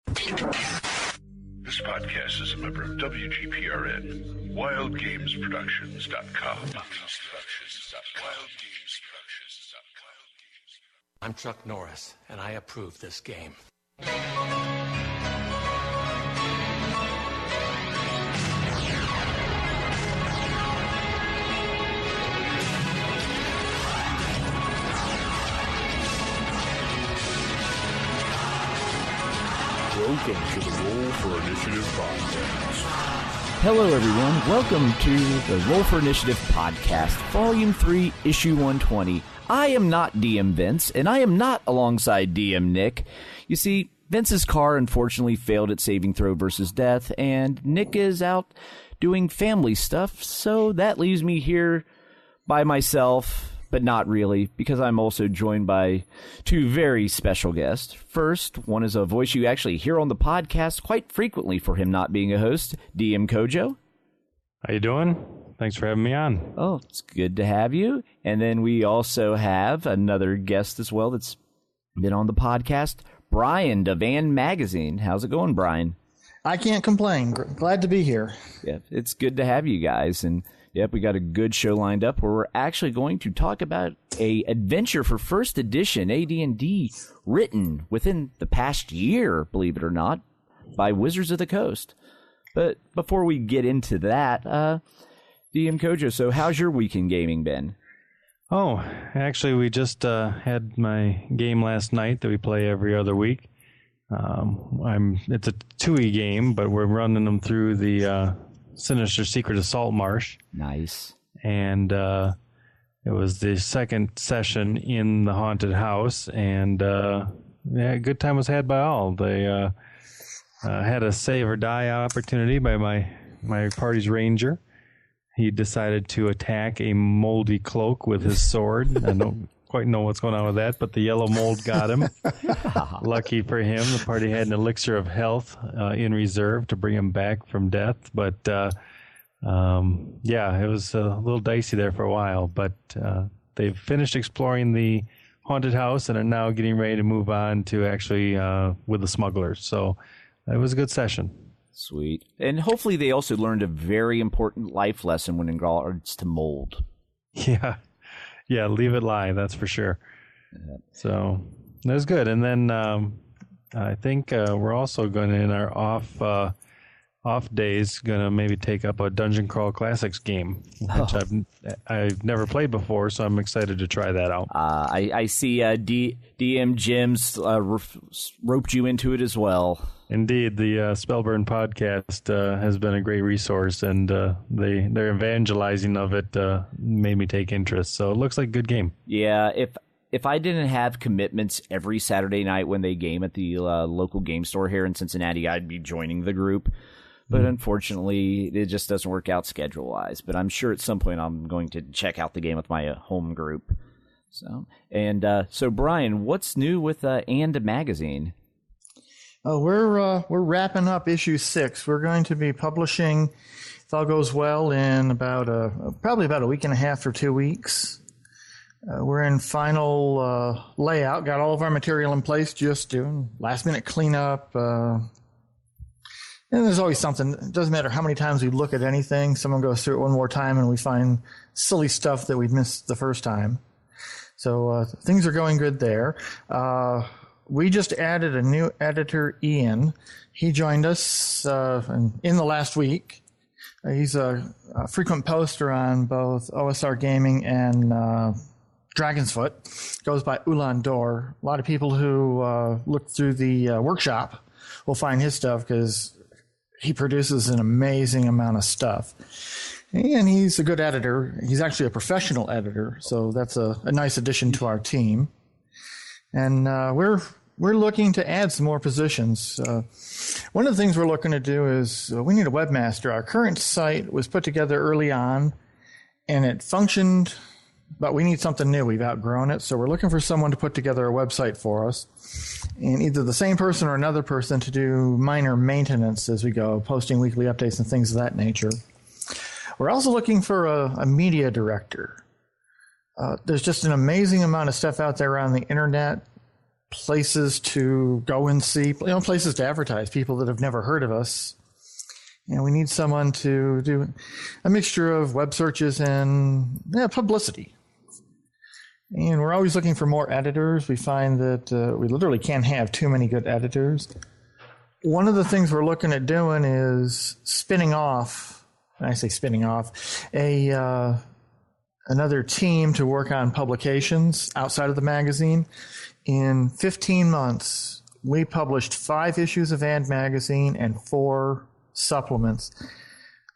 This podcast is a member of WGPRN, WildGamesProductions.com. I'm Chuck Norris, and I approve this game. Welcome to the Roll for Initiative podcast. Hello, everyone. Welcome to the Roll for Initiative podcast, Volume 3, Issue 120. I am not DM Vince, and I am not alongside DM Nick. You see, Vince's car unfortunately failed at saving throw versus death, and Nick is out doing family stuff, so that leaves me here by myself. But not really, because I'm also joined by two very special guests. First, one is a voice you actually hear on the podcast quite frequently for him not being a host, DM Kojo. How you doing? Thanks for having me on. Oh, it's good to have you. And then we also have another guest as well that's been on the podcast, Brian, Devan Magazine. How's it going, Brian? I can't complain. Glad to be here. Yeah, it's good to have you guys. And yep, we got a good show lined up where we're actually going to talk about a adventure for first edition AD&D written within the past year, believe it or not, by Wizards of the Coast. But before we get into that, DM Kojo, so how's your week in gaming been? Oh, actually, we just had my game last night that we play every other week. It's a 2E game, but we're running them through the Sinister Secret of Saltmarsh. Nice. And it was the second session in the haunted house, and yeah, good time was had by all. They had a save or die opportunity by my party's ranger. He decided to attack a moldy cloak with his sword. I don't quite know what's going on with that, but the yellow mold got him. Lucky for him, the party had an elixir of health in reserve to bring him back from death. But yeah, it was a little dicey there for a while. But they've finished exploring the haunted house and are now getting ready to move on to actually with the smugglers. So it was a good session. Sweet. And hopefully they also learned a very important life lesson when in regards to mold. Yeah. Yeah, leave it lie, that's for sure. So that was good. And then I think we're also going to, in our off days, going to maybe take up a Dungeon Crawl Classics game, which I've never played before, so I'm excited to try that out. I see DM Jim's roped you into it as well. Indeed, the Spellburn podcast has been a great resource, and their evangelizing of it made me take interest. So it looks like a good game. Yeah, if I didn't have commitments every Saturday night when they game at the local game store here in Cincinnati, I'd be joining the group. But unfortunately, it just doesn't work out schedule-wise. But I'm sure at some point I'm going to check out the game with my home group. So Brian, what's new with And Magazine? Oh, we're wrapping up issue 6. We're going to be publishing, if all goes well, in about probably about a week and a half or 2 weeks. We're in final layout, got all of our material in place, just doing last-minute cleanup. And there's always something. It doesn't matter how many times we look at anything. Someone goes through it one more time, and we find silly stuff that we missed the first time. So things are going good there. We just added a new editor, Ian. He joined us in the last week. He's a frequent poster on both OSR Gaming and Dragon's Foot. Goes by Ulan Dor. A lot of people who look through the workshop will find his stuff because he produces an amazing amount of stuff. And he's a good editor. He's actually a professional editor, so that's a nice addition to our team. And we're looking to add some more positions. One of the things we're looking to do is we need a webmaster. Our current site was put together early on, and it functioned, but we need something new. We've outgrown it, so we're looking for someone to put together a website for us, and either the same person or another person to do minor maintenance as we go, posting weekly updates and things of that nature. We're also looking for a media director. There's just an amazing amount of stuff out there on the internet. places to go and see, places to advertise, people that have never heard of us. We need someone to do a mixture of web searches and publicity. And we're always looking for more editors. We find that we literally can't have too many good editors. One of the things we're looking at doing is spinning off, and I say spinning off, another team to work on publications outside of the magazine. In 15 months, we published 5 issues of And Magazine and 4 supplements.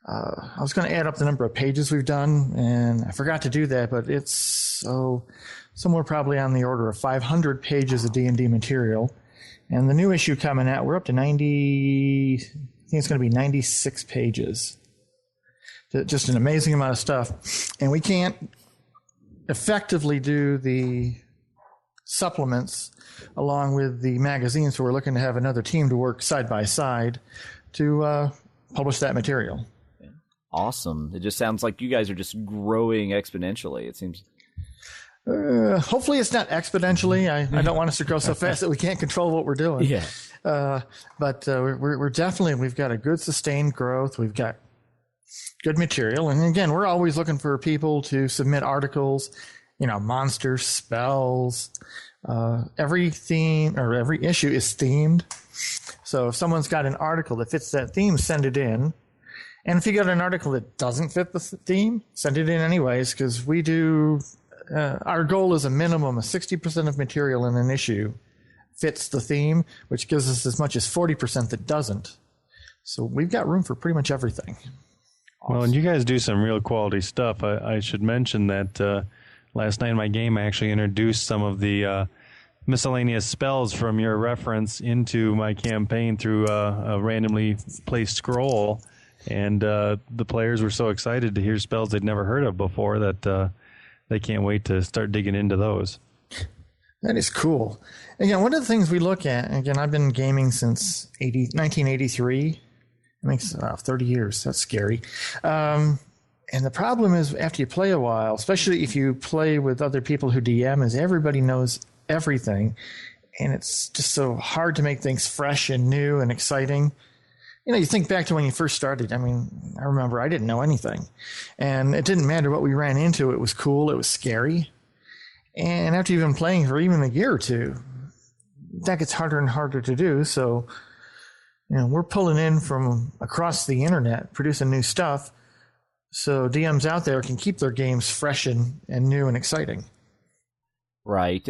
I was going to add up the number of pages we've done, and I forgot to do that, but it's somewhere probably on the order of 500 pages of D&D material. And the new issue coming out, we're up to 90, I think it's going to be 96 pages. Just an amazing amount of stuff. And we can't effectively do the supplements along with the magazine, so we're looking to have another team to work side by side to publish that material. Awesome. It just sounds like you guys are just growing exponentially, it seems. Hopefully it's not exponentially. I don't want us to grow so fast that we can't control what we're doing. Yeah. But we're definitely, we've got a good sustained growth. We've got good material. And again, we're always looking for people to submit articles, monsters, spells. Every theme or every issue is themed. So if someone's got an article that fits that theme, send it in. And if you got an article that doesn't fit the theme, send it in anyways, because we do, our goal is a minimum of 60% of material in an issue fits the theme, which gives us as much as 40% that doesn't. So we've got room for pretty much everything. Well, and you guys do some real quality stuff. I should mention that last night in my game, I actually introduced some of the miscellaneous spells from your reference into my campaign through a randomly placed scroll. And the players were so excited to hear spells they'd never heard of before that they can't wait to start digging into those. That is cool. Again, one of the things we look at, again, I've been gaming since 1983. It makes 30 years. That's scary. And the problem is after you play a while, especially if you play with other people who DM, is everybody knows everything. And it's just so hard to make things fresh and new and exciting. You think back to when you first started. I mean, I remember I didn't know anything. And it didn't matter what we ran into. It was cool. It was scary. And after you've been playing for even a year or two, that gets harder and harder to do. So, we're pulling in from across the internet, producing new stuff, so DMs out there can keep their games fresh and new and exciting. Right.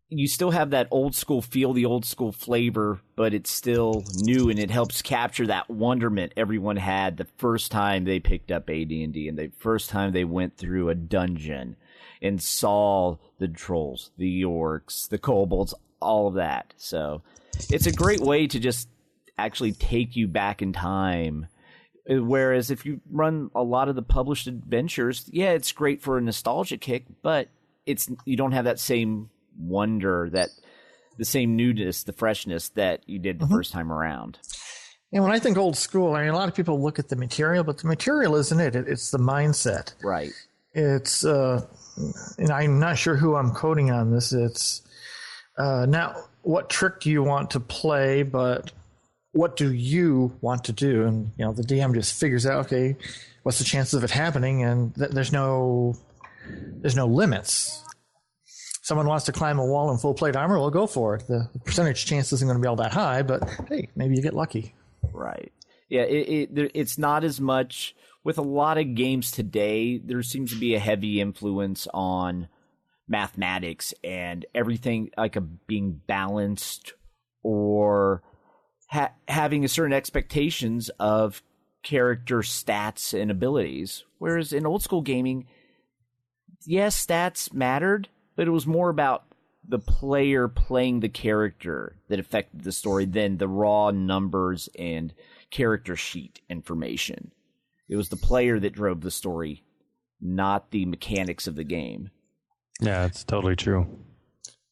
You still have that old school feel, the old school flavor, but it's still new, and it helps capture that wonderment everyone had the first time they picked up AD&D and the first time they went through a dungeon and saw the trolls, the orcs, the kobolds, all of that. So it's a great way to just actually take you back in time. Whereas if you run a lot of the published adventures, yeah, it's great for a nostalgia kick, but you don't have that same wonder, that the same newness, the freshness that you did the first time around. And when I think old school, I mean, a lot of people look at the material, but the material isn't it. It's the mindset. Right. It's, and I'm not sure who I'm quoting on this. It's not what trick do you want to play, but what do you want to do? And, the DM just figures out, okay, what's the chances of it happening? And there's no limits. Someone wants to climb a wall in full plate armor, well, go for it. The percentage chance isn't going to be all that high, but hey, maybe you get lucky. Right. Yeah, it's not as much. With a lot of games today, there seems to be a heavy influence on mathematics and everything being balanced or having a certain expectations of character stats and abilities. Whereas in old school gaming, yes, stats mattered, but it was more about the player playing the character that affected the story than the raw numbers and character sheet information. It was the player that drove the story, not the mechanics of the game. Yeah, it's totally true.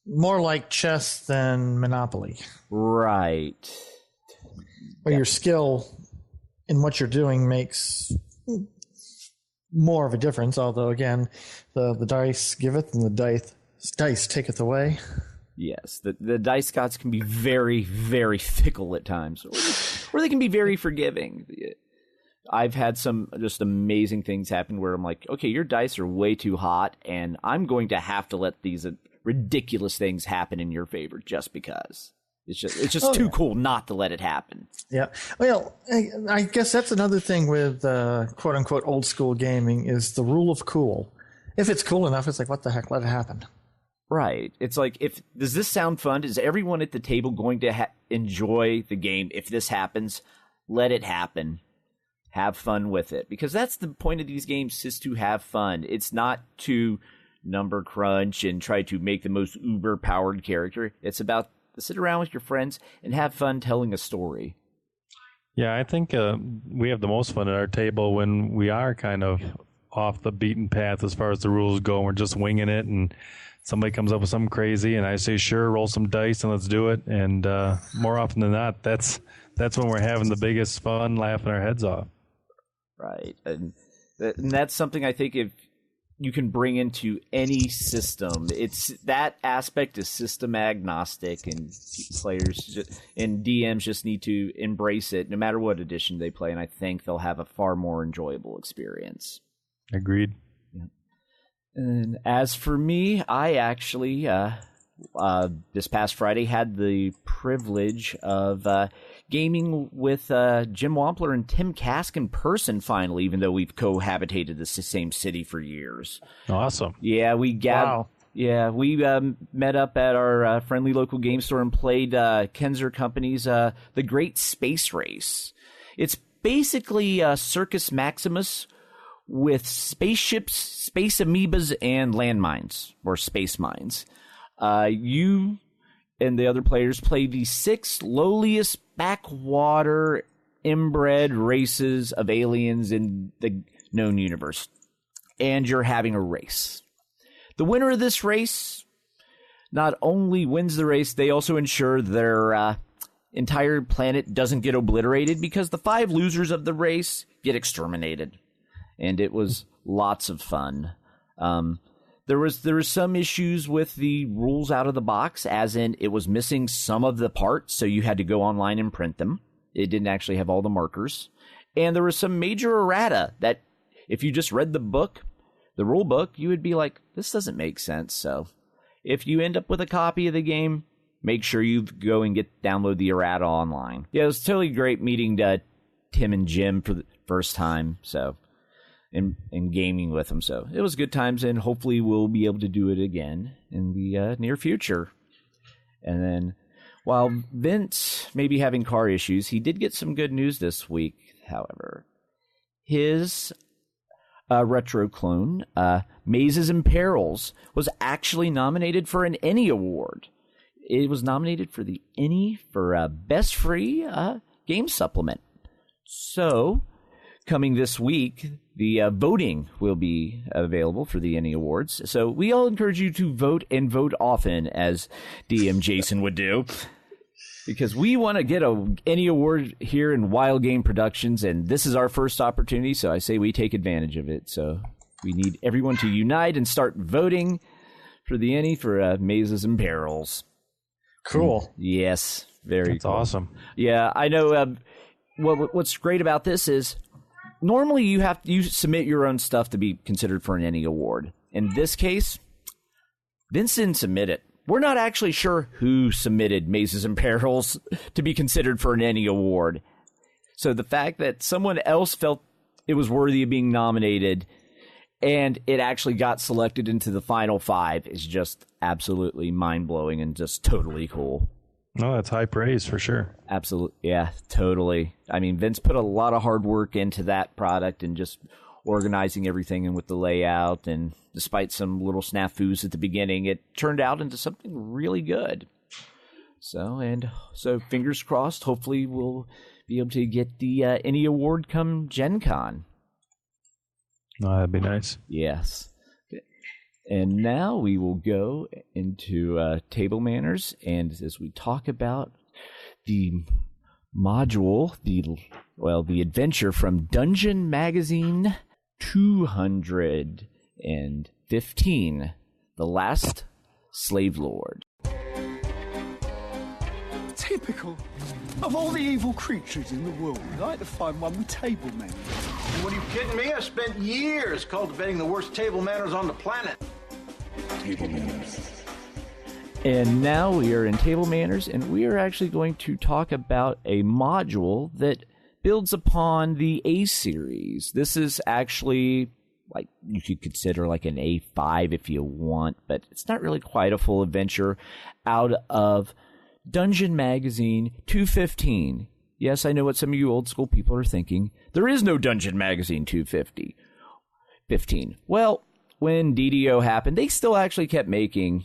More like chess than Monopoly. Right. Where your skill in what you're doing makes more of a difference, although, again, the dice giveth and the dice taketh away. Yes, the dice gods can be very, very fickle at times, or they can be very forgiving. I've had some just amazing things happen where I'm like, okay, your dice are way too hot, and I'm going to have to let these ridiculous things happen in your favor just because. It's just too cool not to let it happen. Yeah. Well, I guess that's another thing with quote unquote old school gaming is the rule of cool. If it's cool enough, it's like, what the heck, let it happen. Right. It's like, does this sound fun? Is everyone at the table going to enjoy the game? If this happens, let it happen. Have fun with it. Because that's the point of these games, is to have fun. It's not to number crunch and try to make the most uber-powered character. It's about sit around with your friends and have fun telling a story. Yeah, I think we have the most fun at our table when we are kind of off the beaten path as far as the rules go. We're just winging it, and somebody comes up with something crazy, and I say, sure, roll some dice and let's do it. And more often than not, that's when we're having the biggest fun, laughing our heads off. Right. And that's something I think if you can bring into any system. It's that aspect is system agnostic, and players and DMs just need to embrace it no matter what edition they play, and I think they'll have a far more enjoyable experience. Agreed. Yeah. And as for me, I actually this past Friday had the privilege of gaming with Jim Wampler and Tim Kask in person finally, even though we've cohabitated the same city for years. Awesome. Yeah, we Wow. Yeah, we met up at our friendly local game store and played Kenzer Company's The Great Space Race. It's basically Circus Maximus with spaceships, space amoebas, and landmines, or space mines. You and the other players play the 6 lowliest backwater inbred races of aliens in the known universe. And you're having a race. The winner of this race not only wins the race, they also ensure their entire planet doesn't get obliterated, because the 5 losers of the race get exterminated. And it was lots of fun. There was some issues with the rules out of the box, as in it was missing some of the parts, so you had to go online and print them. It didn't actually have all the markers. And there was some major errata that if you just read the book, the rule book, you would be like, this doesn't make sense. So if you end up with a copy of the game, make sure you go and download the errata online. Yeah, it was totally great meeting Tim and Jim for the first time, so and gaming with them. So it was good times, and hopefully we'll be able to do it again in the near future. And then while Vince may be having car issues, he did get some good news this week, however. His retro clone, Mazes and Perils, was actually nominated for an ENnie Award. It was nominated for the ENnie for Best Free Game Supplement. So, coming this week, the voting will be available for the ENnie Awards. So we all encourage you to vote, and vote often, as DM Jason would do, because we want to get a ENnie Award here in Wild Game Productions, and this is our first opportunity, so I say we take advantage of it. So we need everyone to unite and start voting for the ENnie for Mazes and Perils. Cool. Yes, very That's cool. awesome. Yeah, I know. What's great about this is normally you submit your own stuff to be considered for an ENnie Award. In this case, Vince didn't submit it. We're not actually sure who submitted Mazes and Perils to be considered for an ENnie Award. So the fact that someone else felt it was worthy of being nominated and it actually got selected into the final 5 is just absolutely mind-blowing and just totally cool. No, that's high praise for sure. Absolutely. Yeah, totally. I mean, Vince put a lot of hard work into that product and just organizing everything and with the layout. And despite some little snafus at the beginning, it turned out into something really good. So fingers crossed, hopefully we'll be able to get the ENnie Award come Gen Con. No, that'd be nice. Yes. And now we will go into table manners, and as we talk about the module, the adventure from Dungeon Magazine 215, The Last Slave Lord. Typical. Of all the evil creatures in the world, I'd like to find one with table manners. What are you kidding me? I spent years cultivating the worst table manners on the planet. Table manners. And now we are in Table Manners, and we are actually going to talk about a module that builds upon the A series. This is actually, like, you could consider like an A5 if you want, but it's not really quite a full adventure out of Dungeon Magazine 215. Yes, I know what some of you old school people are thinking. There is no Dungeon Magazine 215. Well, when DDO happened, they still actually kept making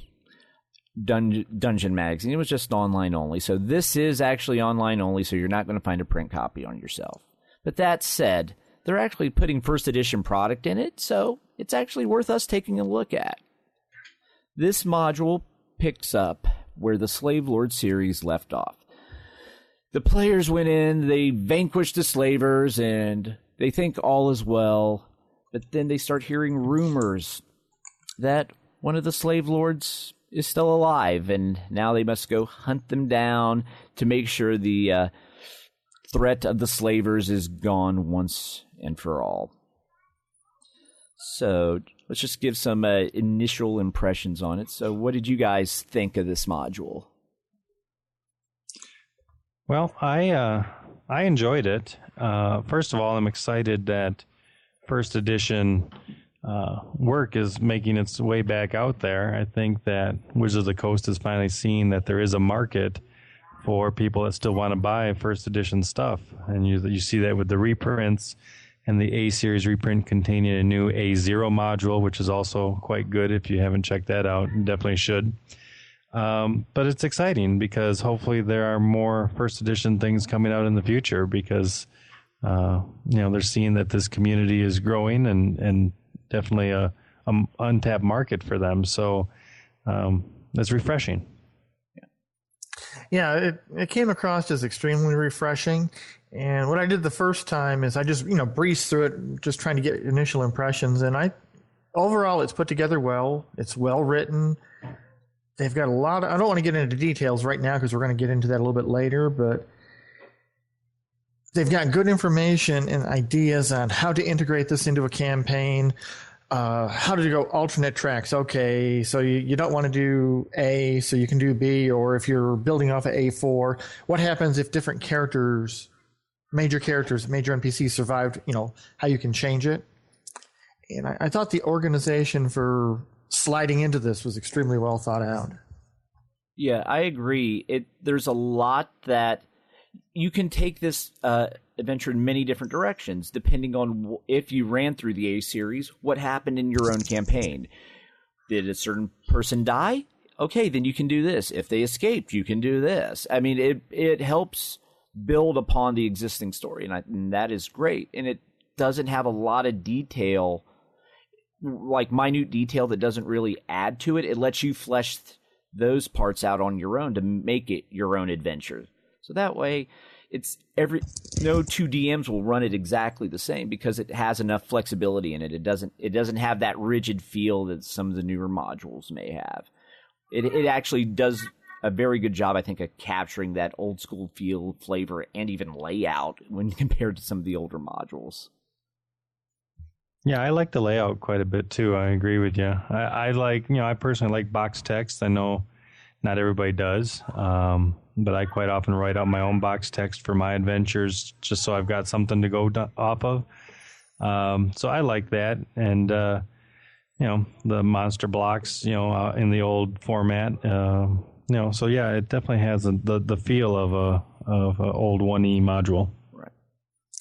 Dungeon Magazine. It was just online only. So this is actually online only, so you're not going to find a print copy on yourself. But that said, they're actually putting first edition product in it, so it's actually worth us taking a look at. This module picks up where the Slave Lord series left off. The players went in, they vanquished the slavers, and they think all is well, but then they start hearing rumors that one of the slave lords is still alive, and now they must go hunt them down to make sure the threat of the slavers is gone once and for all. So let's just give some initial impressions on it. So what did you guys think of this module? Well, I enjoyed it. First of all, I'm excited that first edition work is making its way back out there. I think that Wizards of the Coast has finally seen that there is a market for people that still want to buy first edition stuff. And you see that with the reprints and the A series reprint containing a new A0 module, which is also quite good. If you haven't checked that out, you definitely should. But it's exciting because hopefully there are more first edition things coming out in the future because they're seeing that this community is growing and definitely a untapped market for them. So it's refreshing. Yeah, it came across as extremely refreshing. And what I did the first time is I just, breezed through it, just trying to get initial impressions. And overall, it's put together well. It's well written. They've got a lot of, I don't want to get into details right now because we're going to get into that a little bit later, but they've got good information and ideas on how to integrate this into a campaign, how to go alternate tracks. Okay, so you don't want to do A, so you can do B, or if you're building off of A4, what happens if different major NPCs survived, how you can change it. And I thought the organization for sliding into this was extremely well thought out. Yeah, I agree. There's a lot that you can take this adventure in many different directions, depending on if you ran through the A series, what happened in your own campaign. Did a certain person die? Okay, then you can do this. If they escaped, you can do this. I mean, it helps build upon the existing story, and that is great. And it doesn't have a lot of detail, like minute detail that doesn't really add to it. It lets you flesh those parts out on your own to make it your own adventure. So that way, no two DMs will run it exactly the same because it has enough flexibility in it. It doesn't have that rigid feel that some of the newer modules may have. It actually does a very good job, I think, of capturing that old school feel, flavor, and even layout when compared to some of the older modules. Yeah, I like the layout quite a bit too. I agree with you. I personally like box text. I know not everybody does, but I quite often write out my own box text for my adventures just so I've got something to go off of. So I like that. And, the monster blocks, in the old format, so yeah, it definitely has the feel of a old 1E module. Right.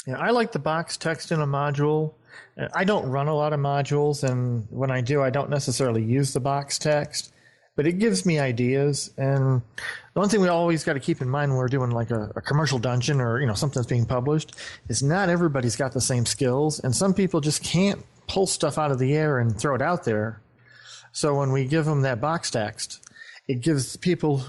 Yeah, I like the box text in a module. I don't run a lot of modules, and when I do, I don't necessarily use the box text, but it gives me ideas. And the one thing we always got to keep in mind when we're doing like a commercial dungeon or something that's being published is not everybody's got the same skills, and some people just can't pull stuff out of the air and throw it out there. So when we give them that box text, it gives people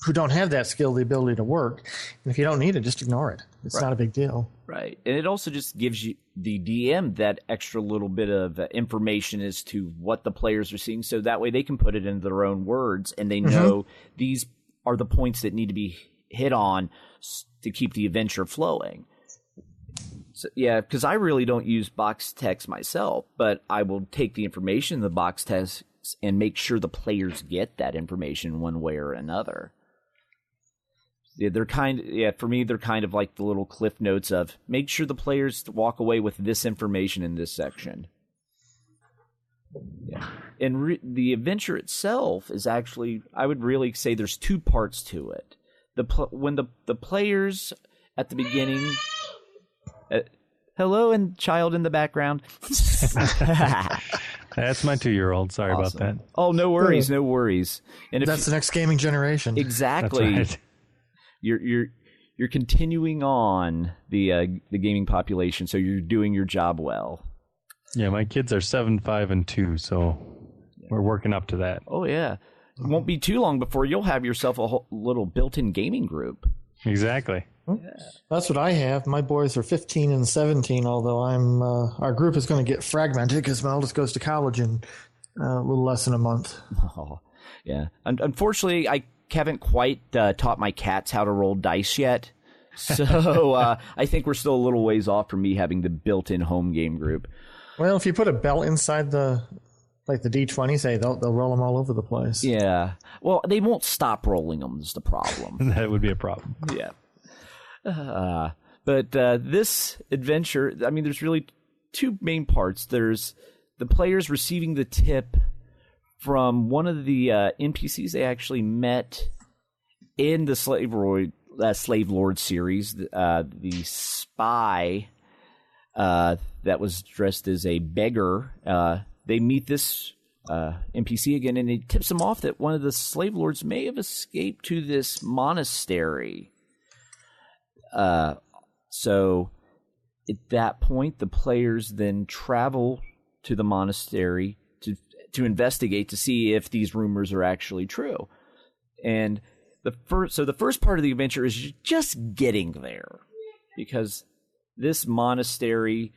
who don't have that skill the ability to work. And if you don't need it, just ignore it. It's not a big deal. Right. And it also just gives you, the DM, that extra little bit of information as to what the players are seeing. So that way they can put it into their own words and they know these are the points that need to be hit on to keep the adventure flowing. So, yeah, because I really don't use box text myself, but I will take the information in the box text and make sure the players get that information one way or another. Yeah, for me, they're kind of like the little cliff notes of make sure the players walk away with this information in this section. Yeah. And the adventure itself is actually, I would really say there's two parts to it. When the players at the beginning... hello, and child in the background. That's my 2-year-old. Sorry about that. Oh, no worries, no worries. And that's the next gaming generation. Exactly. That's right. You're continuing on the gaming population, so you're doing your job well. Yeah, my kids are 7, 5, and 2, so we're working up to that. Oh yeah, it won't be too long before you'll have yourself a whole little built-in gaming group. Exactly. That's what I have. My boys are 15 and 17, although our group is going to get fragmented because my oldest goes to college in a little less than a month. Oh, yeah. Unfortunately, I haven't quite taught my cats how to roll dice yet. So I think we're still a little ways off from me having the built-in home game group. Well, if you put a belt inside the D20s, they'll roll them all over the place. Yeah. Well, they won't stop rolling them is the problem. That would be a problem. Yeah. But this adventure, I mean, there's really two main parts. There's the players receiving the tip from one of the NPCs they actually met in the Slave Lord series, the spy that was dressed as a beggar. They meet this NPC again, and he tips them off that one of the slave lords may have escaped to this monastery. So at that point, the players then travel to the monastery to investigate to see if these rumors are actually true. And the first part of the adventure is just getting there, because this monastery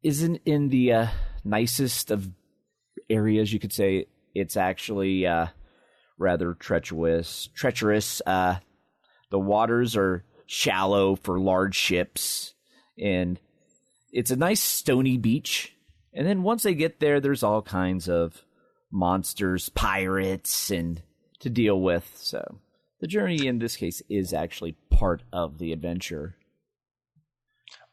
isn't in the nicest of areas. You could say it's actually rather treacherous. The waters are shallow for large ships, and it's a nice stony beach. And then once they get there, there's all kinds of monsters, pirates, and to deal with. So the journey in this case is actually part of the adventure.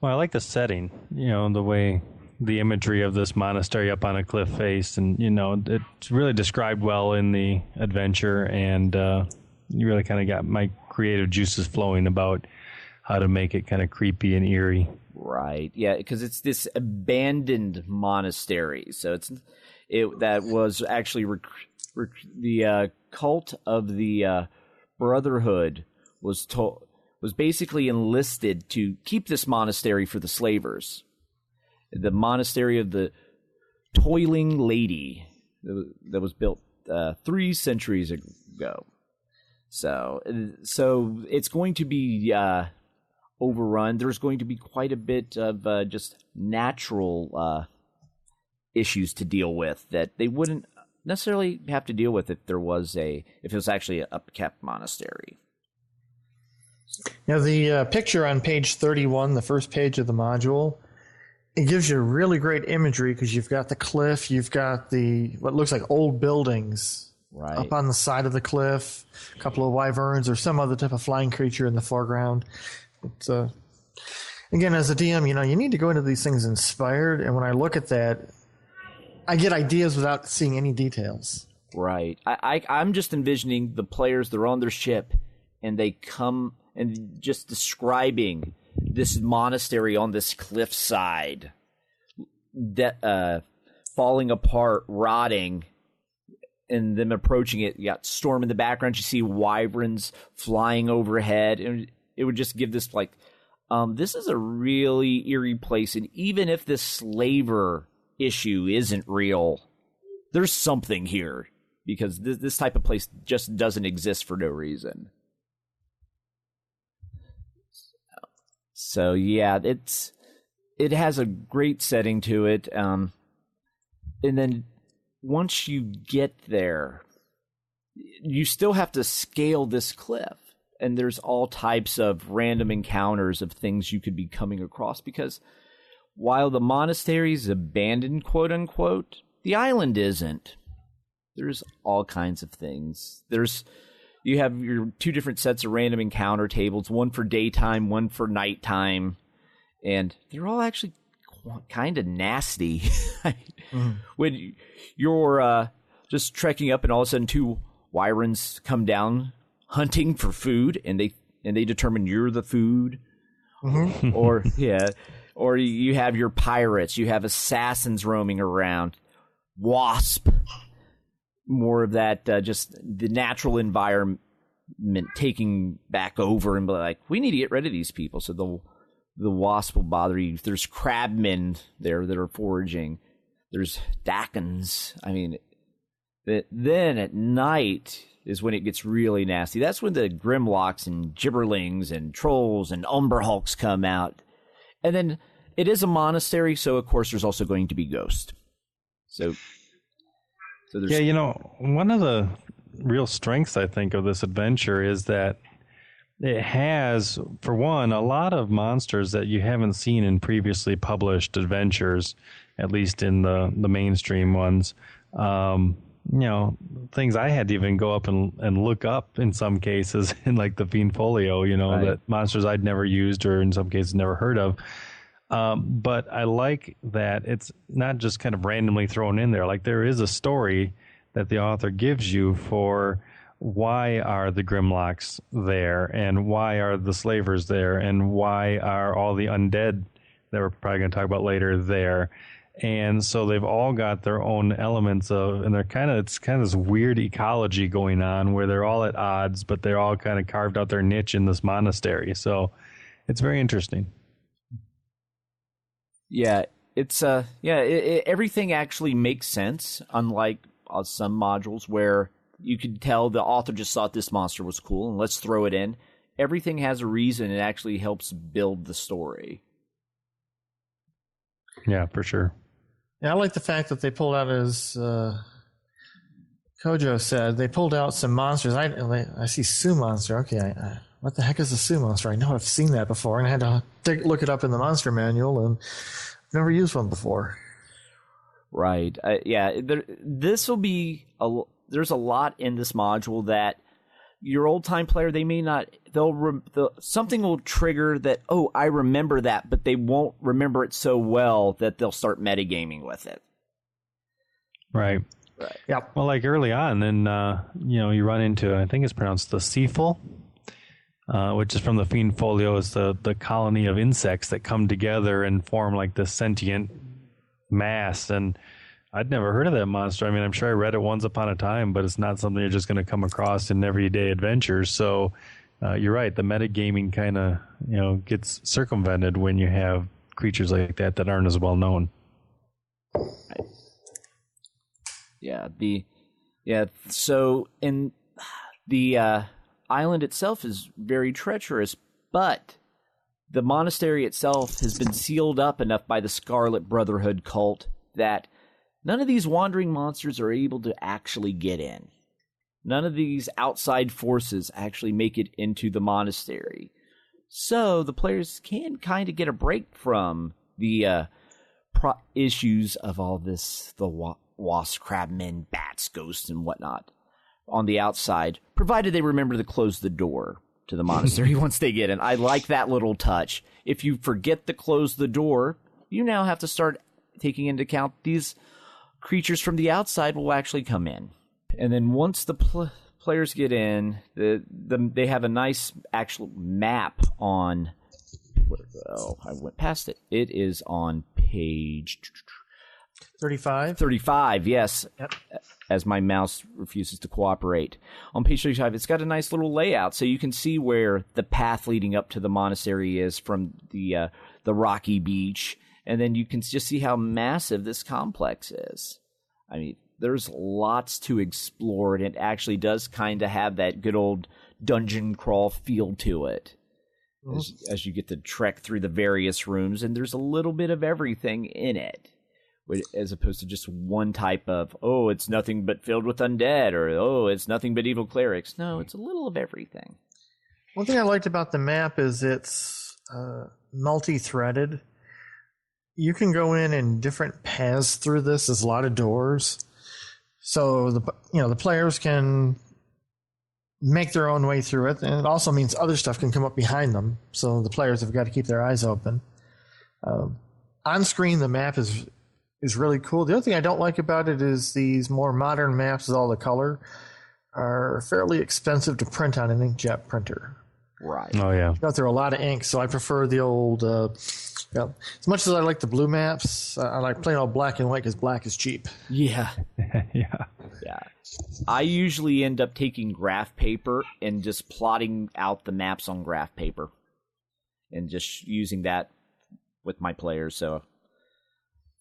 Well, I like the setting, the way the imagery of this monastery up on a cliff face, and, it's really described well in the adventure, and you really kind of got my creative juices flowing about how to make it kind of creepy and eerie. Right, yeah, because it's this abandoned monastery. So that was actually the cult of the Brotherhood was basically enlisted to keep this monastery for the slavers. The monastery of the Toiling Lady that was built 3 centuries ago. So it's going to be overrun. There's going to be quite a bit of just natural issues to deal with that they wouldn't necessarily have to deal with if it was actually an upkept monastery. Now, the picture on page 31, the first page of the module, it gives you really great imagery because you've got the cliff, you've got what looks like old buildings up on the side of the cliff, a couple of wyverns or some other type of flying creature in the foreground. But, again, as a DM, you need to go into these things inspired, and when I look at that, I get ideas without seeing any details. Right. I'm just envisioning the players, they're on their ship, and they come and just describing this monastery on this cliffside, falling apart, rotting, and them approaching it. You got storm in the background. You see wyverns flying overhead, and it would just give this this is a really eerie place. And even if this slaver issue isn't real, there's something here, because this type of place just doesn't exist for no reason. So yeah, it has a great setting to it, and then once you get there, you still have to scale this cliff, and there's all types of random encounters of things you could be coming across, because while the monastery is abandoned, quote unquote, the island isn't. There's all kinds of things. You have your 2 different sets of random encounter tables, one for daytime, one for nighttime, and they're all actually kind of nasty. When you're just trekking up and all of a sudden 2 Wyrens come down hunting for food, and they determine you're the food. Or you have your pirates, you have assassins roaming around, wasp, more of that just the natural environment taking back over, and be like, we need to get rid of these people. So the wasp will bother you. There's crabmen there that are foraging. There's Dakans. I mean, then at night is when it gets really nasty. That's when the Grimlocks and Gibberlings and Trolls and Umberhulks come out. And then it is a monastery, so of course there's also going to be ghosts. So there's... Yeah, one of the real strengths, I think, of this adventure is that it has, for one, a lot of monsters that you haven't seen in previously published adventures, at least in the mainstream ones. Things I had to even go up and look up in some cases in like the Fiend Folio, Right. that monsters I'd never used or in some cases never heard of. But I like that it's not just kind of randomly thrown in there. Like there is a story that the author gives you for why are the Grimlocks there, and why are the slavers there, and why are all the undead that we're probably going to talk about later there. And so they've all got their own elements of, and it's kind of this weird ecology going on where they're all at odds, but they're all kind of carved out their niche in this monastery. So it's very interesting. Yeah, it's everything actually makes sense, unlike some modules where you could tell the author just thought this monster was cool and let's throw it in. Everything has a reason. It actually helps build the story. Yeah, for sure. Yeah, I like the fact that they pulled out, as Kojo said, they pulled out some monsters. I see Sioux monster. Okay, what the heck is a Sioux monster? I know I've seen that before, and I had to look it up in the monster manual, and I've never used one before. Right. This will be there's a lot in this module that your old time player, they may not. Something will trigger that. Oh, I remember that, but they won't remember it so well that they'll start metagaming with it. Right. Yeah. Well, like early on, then you run into, I think it's pronounced the Seaful, which is from the Fiend Folio. Is the colony of insects that come together and form like this sentient mass. And I'd never heard of that monster. I mean, I'm sure I read it once upon a time, but it's not something you're just going to come across in everyday adventures. So you're right. The metagaming kind of, gets circumvented when you have creatures like that aren't as well known. Right. So in the island itself is very treacherous, but the monastery itself has been sealed up enough by the Scarlet Brotherhood cult that none of these wandering monsters are able to actually get in. None of these outside forces actually make it into the monastery. So the players can kind of get a break from the issues of all this, the wasp, crabmen, bats, ghosts, and whatnot on the outside, provided they remember to close the door to the monastery once they get in. I like that little touch. If you forget to close the door, you now have to start taking into account these creatures from the outside will actually come in. And then once the players get in, they have a nice actual map on... Oh, I went past it. It is on page... 35? 35, yes. Yep. As my mouse refuses to cooperate. On page 35, it's got a nice little layout, so you can see where the path leading up to the monastery is from the rocky beach, and then you can just see how massive this complex is. I mean, there's lots to explore, and it actually does kind of have that good old dungeon crawl feel to it. As you get to trek through the various rooms, and there's a little bit of everything in it, as opposed to just one type of, oh, it's nothing but filled with undead, or, oh, it's nothing but evil clerics. No, it's a little of everything. One thing I liked about the map is it's multi-threaded. You can go in different paths through this. There's a lot of doors, so the players can make their own way through it, and it also means other stuff can come up behind them. So the players have got to keep their eyes open. On screen, the map is really cool. The other thing I don't like about it is these more modern maps with all the color are fairly expensive to print on an inkjet printer. Right. Oh, yeah. You got through a lot of ink, so I prefer the old. As much as I like the blue maps, I like plain old black and white because black is cheap. Yeah. Yeah. Yeah. I usually end up taking graph paper and just plotting out the maps on graph paper and just using that with my players, so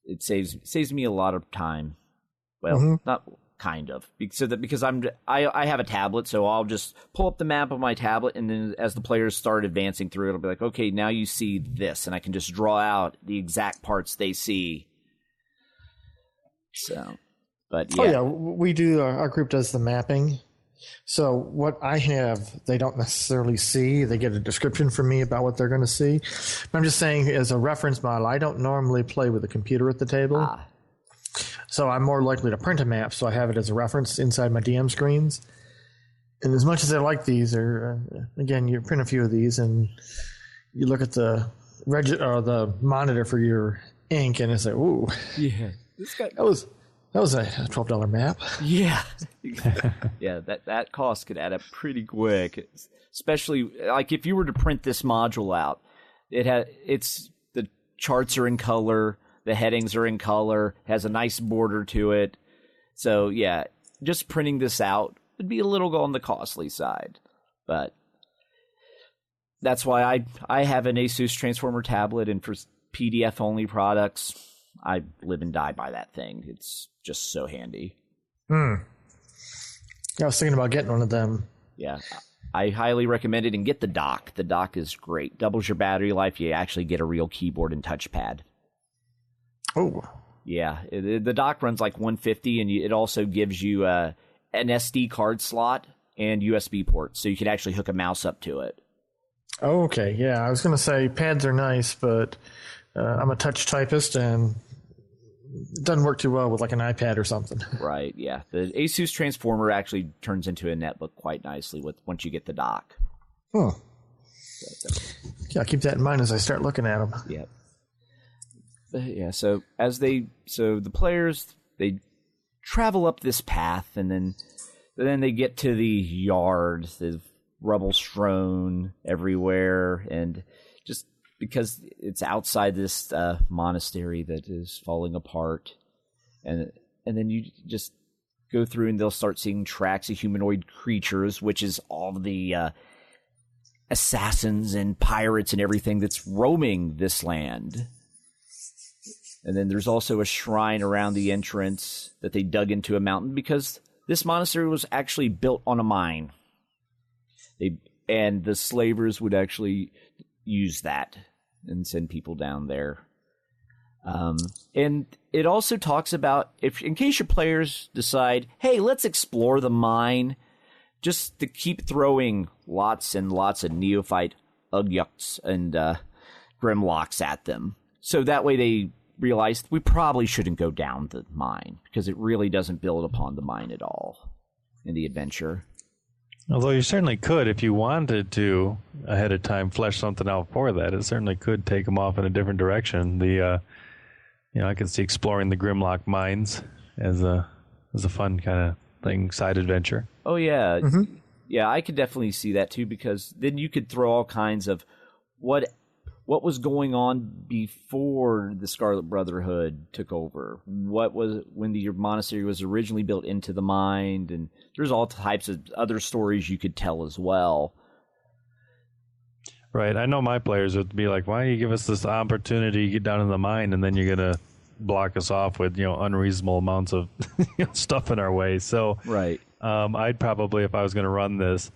it saves me a lot of time. Well, not kind of, because I have a tablet, so I'll just pull up the map of my tablet, and then as the players start advancing through, it'll be like, okay, now you see this, and I can just draw out the exact parts they see. So, but yeah. Oh yeah, we do. Our group does the mapping. So what I have, they don't necessarily see. They get a description from me about what they're going to see. But I'm just saying, as a reference model, I don't normally play with a computer at the table. So I'm more likely to print a map, so I have it as a reference inside my DM screens. And as much as I like these, again, you print a few of these, and you look at the monitor for your ink, and it's like, ooh, Yeah. that was a $12 map. Yeah. Yeah, that cost could add up pretty quick. Especially like if you were to print this module out, the charts are in color, the headings are in color, has a nice border to it. So yeah, just printing this out would be a little on the costly side. But that's why I have an Asus Transformer tablet, and for PDF only products, I live and die by that thing. It's just so handy. Yeah, I was thinking about getting one of them. Yeah, I highly recommend it, and get the dock. The dock is great. Doubles your battery life. You actually get a real keyboard and touchpad. Oh. Yeah, the dock runs like $150, and it also gives you an SD card slot and USB port, so you can actually hook a mouse up to it. Oh, okay, yeah. I was going to say pads are nice, but I'm a touch typist, and it doesn't work too well with like an iPad or something. Right, yeah. The Asus Transformer actually turns into a netbook quite nicely once you get the dock. Oh. Yeah, I'll keep that in mind as I start looking at them. Yep. Yeah, so the players, they travel up this path, and then they get to the yard. There's rubble strewn everywhere, and just because it's outside this monastery that is falling apart, and then you just go through, and they'll start seeing tracks of humanoid creatures, which is all the assassins and pirates and everything that's roaming this land. And then there's also a shrine around the entrance that they dug into a mountain, because this monastery was actually built on a mine. And the slavers would actually use that and send people down there. And it also talks about, in case your players decide, hey, let's explore the mine, just to keep throwing lots and lots of neophyte Ugyuks and Grimlocks at them. So that way they realized we probably shouldn't go down the mine, because it really doesn't build upon the mine at all in the adventure. Although you certainly could, if you wanted to, ahead of time, flesh something out for that. It certainly could take them off in a different direction. I could see exploring the Grimlock mines as a fun kind of thing, side adventure. Oh yeah, yeah, I could definitely see that too, because then you could throw all kinds of what was going on before the Scarlet Brotherhood took over. What was when the monastery was originally built into the mine, and there's all types of other stories you could tell as well. Right. I know my players would be like, why do you give us this opportunity to get down in the mine, and then you're going to block us off with, unreasonable amounts of stuff in our way. So right. I'd probably, if I was going to run this,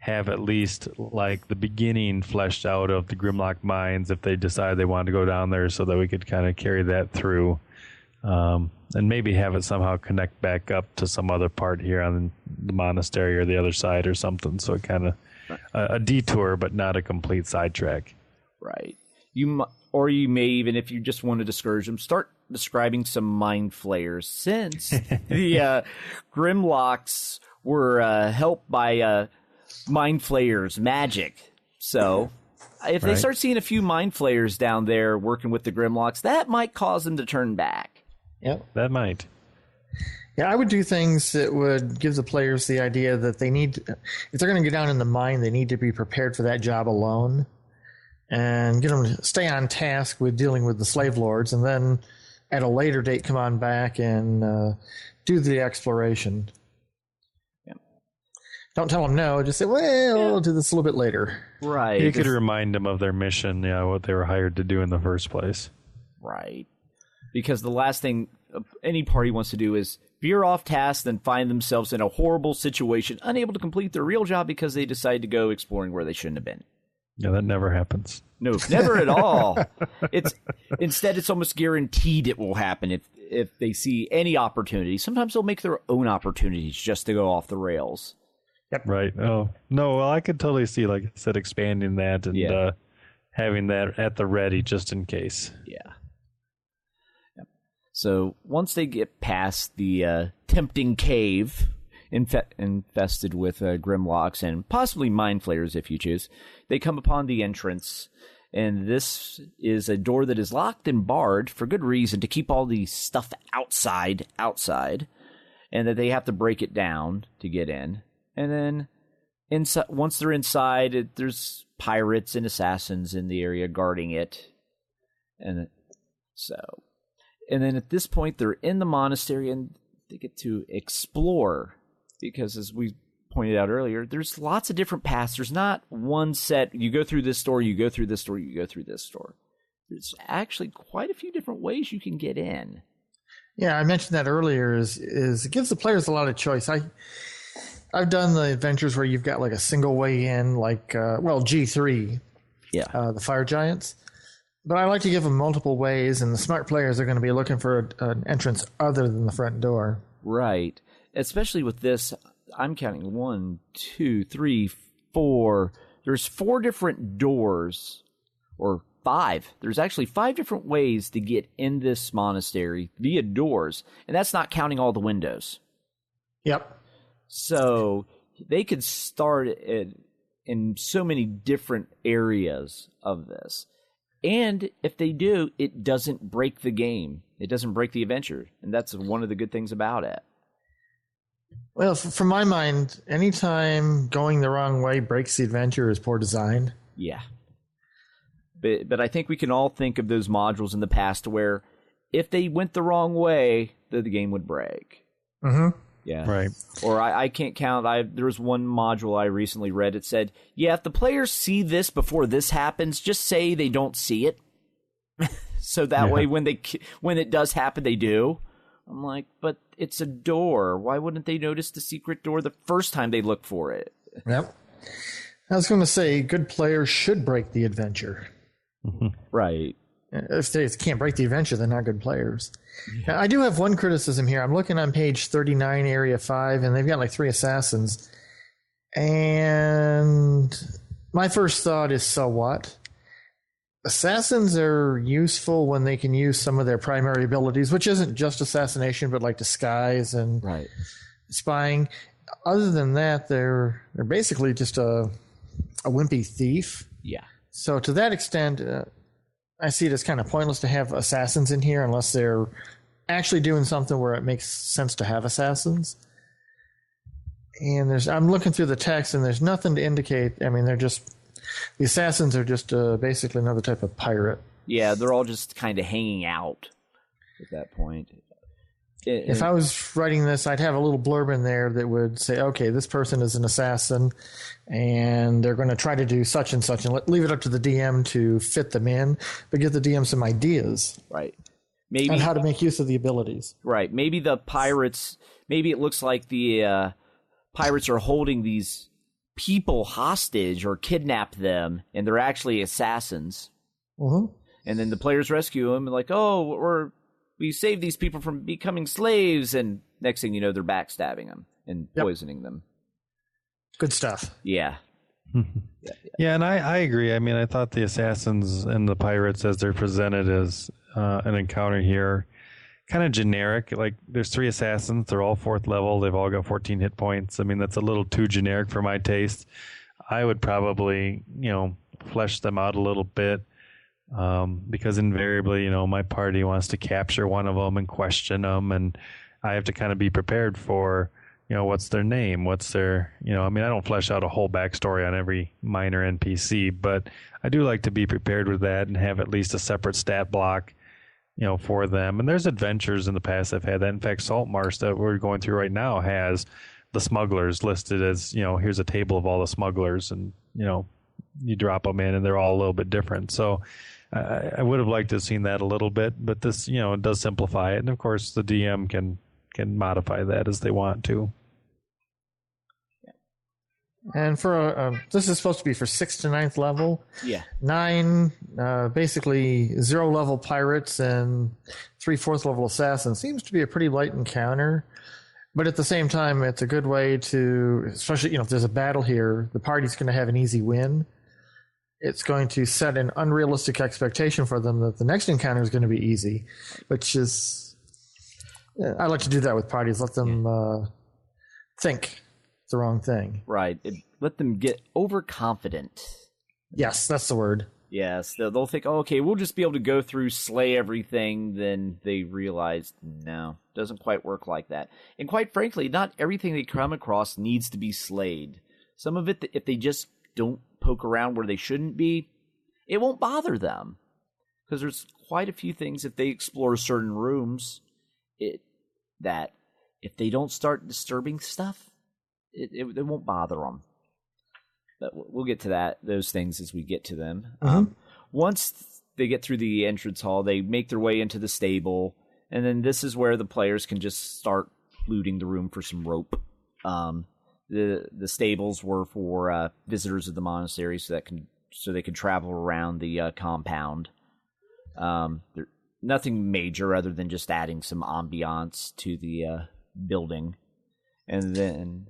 have at least like the beginning fleshed out of the Grimlock mines if they decide they wanted to go down there, so that we could kind of carry that through, and maybe have it somehow connect back up to some other part here on the monastery or the other side or something, so it kind of a detour, but not a complete sidetrack. Right. You may even, if you just want to discourage them, start describing some mind flayers, since the Grimlocks were helped by mind flayers magic. So if they start seeing a few mind flayers down there working with the Grimlocks, that might cause them to turn back. Yep. That might. Yeah, I would do things that would give the players the idea that they need, if they're going to go down in the mine, they need to be prepared for that job alone, and get them to stay on task with dealing with the slave lords, and then at a later date come on back and do the exploration. Yep. Don't tell them no, just say, well, we'll do this a little bit later. Right. You could remind them of their mission, what they were hired to do in the first place. Right. Because the last thing any party wants to do is veer off task, then find themselves in a horrible situation, unable to complete their real job because they decide to go exploring where they shouldn't have been. Yeah, that never happens. No, never at all. Instead, it's almost guaranteed it will happen if they see any opportunity. Sometimes they'll make their own opportunities just to go off the rails. Yep. Right. Oh, no, well, I could totally see, like I said, expanding that and having that at the ready just in case. Yeah. So once they get past the tempting cave infested with Grimlocks and possibly Mind Flayers if you choose, they come upon the entrance. And this is a door that is locked and barred for good reason, to keep all the stuff outside, and that they have to break it down to get in. And then once they're inside, there's pirates and assassins in the area guarding it. And then at this point, they're in the monastery and they get to explore, because as we pointed out earlier, there's lots of different paths. There's not one set, you go through this door, you go through this door, you go through this door. There's actually quite a few different ways you can get in. Yeah, I mentioned that earlier, is it gives the players a lot of choice. I've done the adventures where you've got like a single way in, like, G3, the Fire Giants. But I like to give them multiple ways, and the smart players are going to be looking for an entrance other than the front door. Right. Especially with this, I'm counting 1, 2, 3, 4. There's 4 different doors, or 5. There's actually 5 different ways to get in this monastery via doors, and that's not counting all the windows. Yep. So they could start in so many different areas of this. And if they do, it doesn't break the game. It doesn't break the adventure. And that's one of the good things about it. Well, from my mind, anytime going the wrong way breaks the adventure is poor design. Yeah. But I think we can all think of those modules in the past where if they went the wrong way, the game would break. Mm-hmm. Yeah. Right. Or I can't count. There was one module I recently read. It said, if the players see this before this happens, just say they don't see it. So that way when it does happen, they do. I'm like, but it's a door. Why wouldn't they notice the secret door the first time they look for it? Yep. I was going to say, good players should break the adventure. Right. If they can't break the adventure, they're not good players. Yeah. Now, I do have one criticism here. I'm looking on page 39, Area 5, and they've got like 3 assassins. And my first thought is, so what? Assassins are useful when they can use some of their primary abilities, which isn't just assassination, but like disguise and spying. Other than that, they're basically just a wimpy thief. Yeah. So to that extent, I see it as kind of pointless to have assassins in here unless they're actually doing something where it makes sense to have assassins. And I'm looking through the text, and there's nothing to indicate. I mean, the assassins are just basically another type of pirate. Yeah, they're all just kind of hanging out at that point. If I was writing this, I'd have a little blurb in there that would say, okay, this person is an assassin, and they're going to try to do such and such, and leave it up to the DM to fit them in, but give the DM some ideas. Right. Maybe on how to make use of the abilities. Right. Maybe the pirates, maybe it looks like the pirates are holding these people hostage or kidnap them, and they're actually assassins. Mm-hmm. And then the players rescue them, and like, we saved these people from becoming slaves, and next thing you know, they're backstabbing them and poisoning them. Good stuff. Yeah. Yeah, and I agree. I mean, I thought the assassins and the pirates, as they're presented as an encounter here, kind of generic. Like, there's 3 assassins. They're all 4th level. They've all got 14 hit points. I mean, that's a little too generic for my taste. I would probably, flesh them out a little bit because invariably, my party wants to capture one of them and question them, and I have to kind of be prepared for, what's their name, what's their, I mean, I don't flesh out a whole backstory on every minor NPC, but I do like to be prepared with that and have at least a separate stat block, for them. And there's adventures in the past I've had that. In fact, Saltmarsh that we're going through right now has the smugglers listed as, here's a table of all the smugglers, and, you drop them in and they're all a little bit different. So I would have liked to have seen that a little bit, but this, it does simplify it. And of course the DM can modify that as they want to. And for this is supposed to be for 6th to 9th level. Yeah. 9, basically 0 level pirates and 3 4th level assassins. Seems to be a pretty light encounter. But at the same time, it's a good way to, especially, if there's a battle here, the party's going to have an easy win. It's going to set an unrealistic expectation for them that the next encounter is going to be easy, which is, I like to do that with parties. Let them think it's the wrong thing. Right. Let them get overconfident. Yes, that's the word. Yes, they'll think, oh, okay, we'll just be able to go through, slay everything. Then they realize, no, doesn't quite work like that. And quite frankly, not everything they come across needs to be slayed. Some of it, if they just don't poke around where they shouldn't be, it won't bother them. Because there's quite a few things, if they explore certain rooms, that if they don't start disturbing stuff, it won't bother them. But we'll get to those things as we get to them. Once they get through the entrance hall, they make their way into the stable, and then this is where the players can just start looting the room for some rope. The stables were for visitors of the monastery, so they could travel around the compound. Nothing major other than just adding some ambiance to the building, and then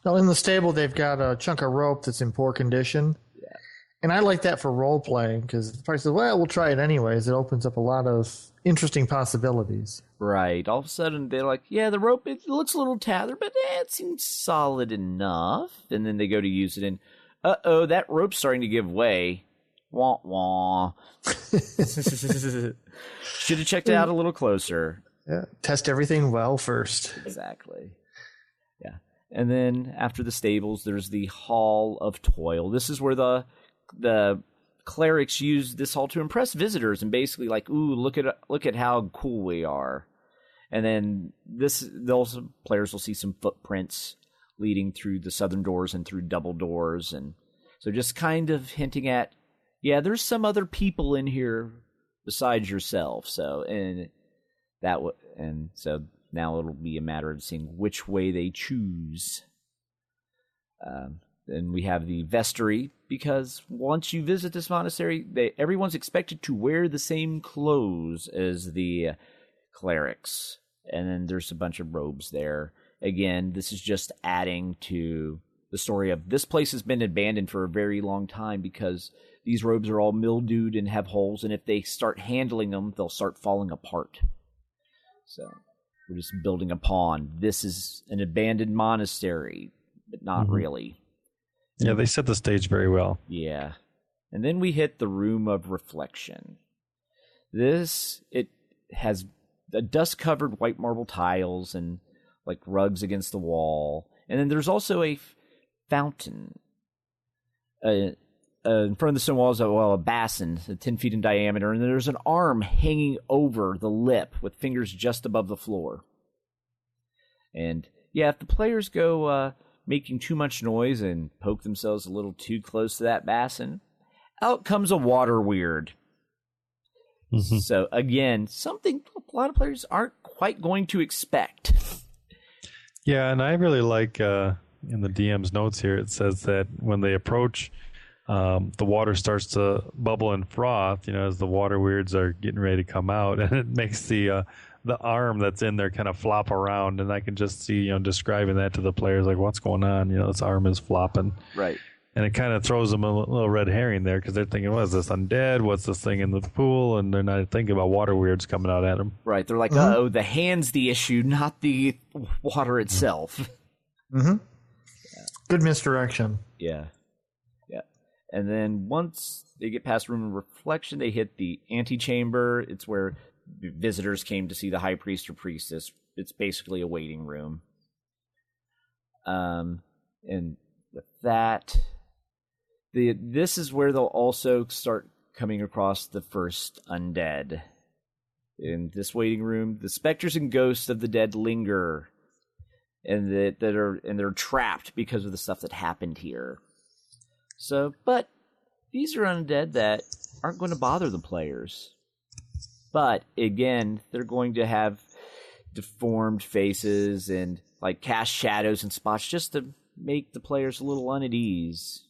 Well, in the stable, they've got a chunk of rope that's in poor condition. Yeah. And I like that for role-playing, because the party says, well, we'll try it anyways. It opens up a lot of interesting possibilities. Right. All of a sudden, they're like, yeah, the rope, it looks a little tattered, but it seems solid enough. And then they go to use it, and, uh-oh, that rope's starting to give way. Wah, wah. Should have checked it out a little closer. Yeah. Test everything well first. Exactly. Yeah. And then after the stables, there's the Hall of Toil. This is where the clerics use this hall to impress visitors and basically like, ooh, look at how cool we are. And then players will see some footprints leading through the southern doors and through double doors, and so just kind of hinting at, yeah, there's some other people in here besides yourself. So now it'll be a matter of seeing which way they choose. Then we have the vestry, because once you visit this monastery, everyone's expected to wear the same clothes as the clerics. And then there's a bunch of robes there. Again, this is just adding to the story of this place has been abandoned for a very long time because these robes are all mildewed and have holes, and if they start handling them, they'll start falling apart. So we're just building upon, this is an abandoned monastery, but not really. Yeah, they set the stage very well. Yeah. And then we hit the Room of Reflection. It has dust-covered white marble tiles and like rugs against the wall. And then there's also a fountain. In front of the stone walls, a basin 10 feet in diameter, and there's an arm hanging over the lip with fingers just above the floor. And yeah, if the players go making too much noise and poke themselves a little too close to that basin, out comes a water weird. Mm-hmm. So again, something a lot of players aren't quite going to expect. Yeah, and I really like in the DM's notes here, it says that when they approach, the water starts to bubble and froth, as the water weirds are getting ready to come out, and it makes the the arm that's in there kind of flop around, and I can just see, describing that to the players, like, what's going on? This arm is flopping. Right. And it kind of throws them a little red herring there because they're thinking, what is this, undead? What's this thing in the pool? And they're not thinking about water weirds coming out at them. Right. They're like, uh-oh, the hand's the issue, not the water itself. Mm-hmm. Yeah. Good misdirection. Yeah. And then once they get past Room of Reflection, they hit the antechamber. It's where visitors came to see the high priest or priestess. It's basically a waiting room. And with that, this is where they'll also start coming across the first undead. In this waiting room, the specters and ghosts of the dead linger, and they're trapped because of the stuff that happened here. So, but these are undead that aren't going to bother the players. But again, they're going to have deformed faces and like cast shadows and spots just to make the players a little at ease.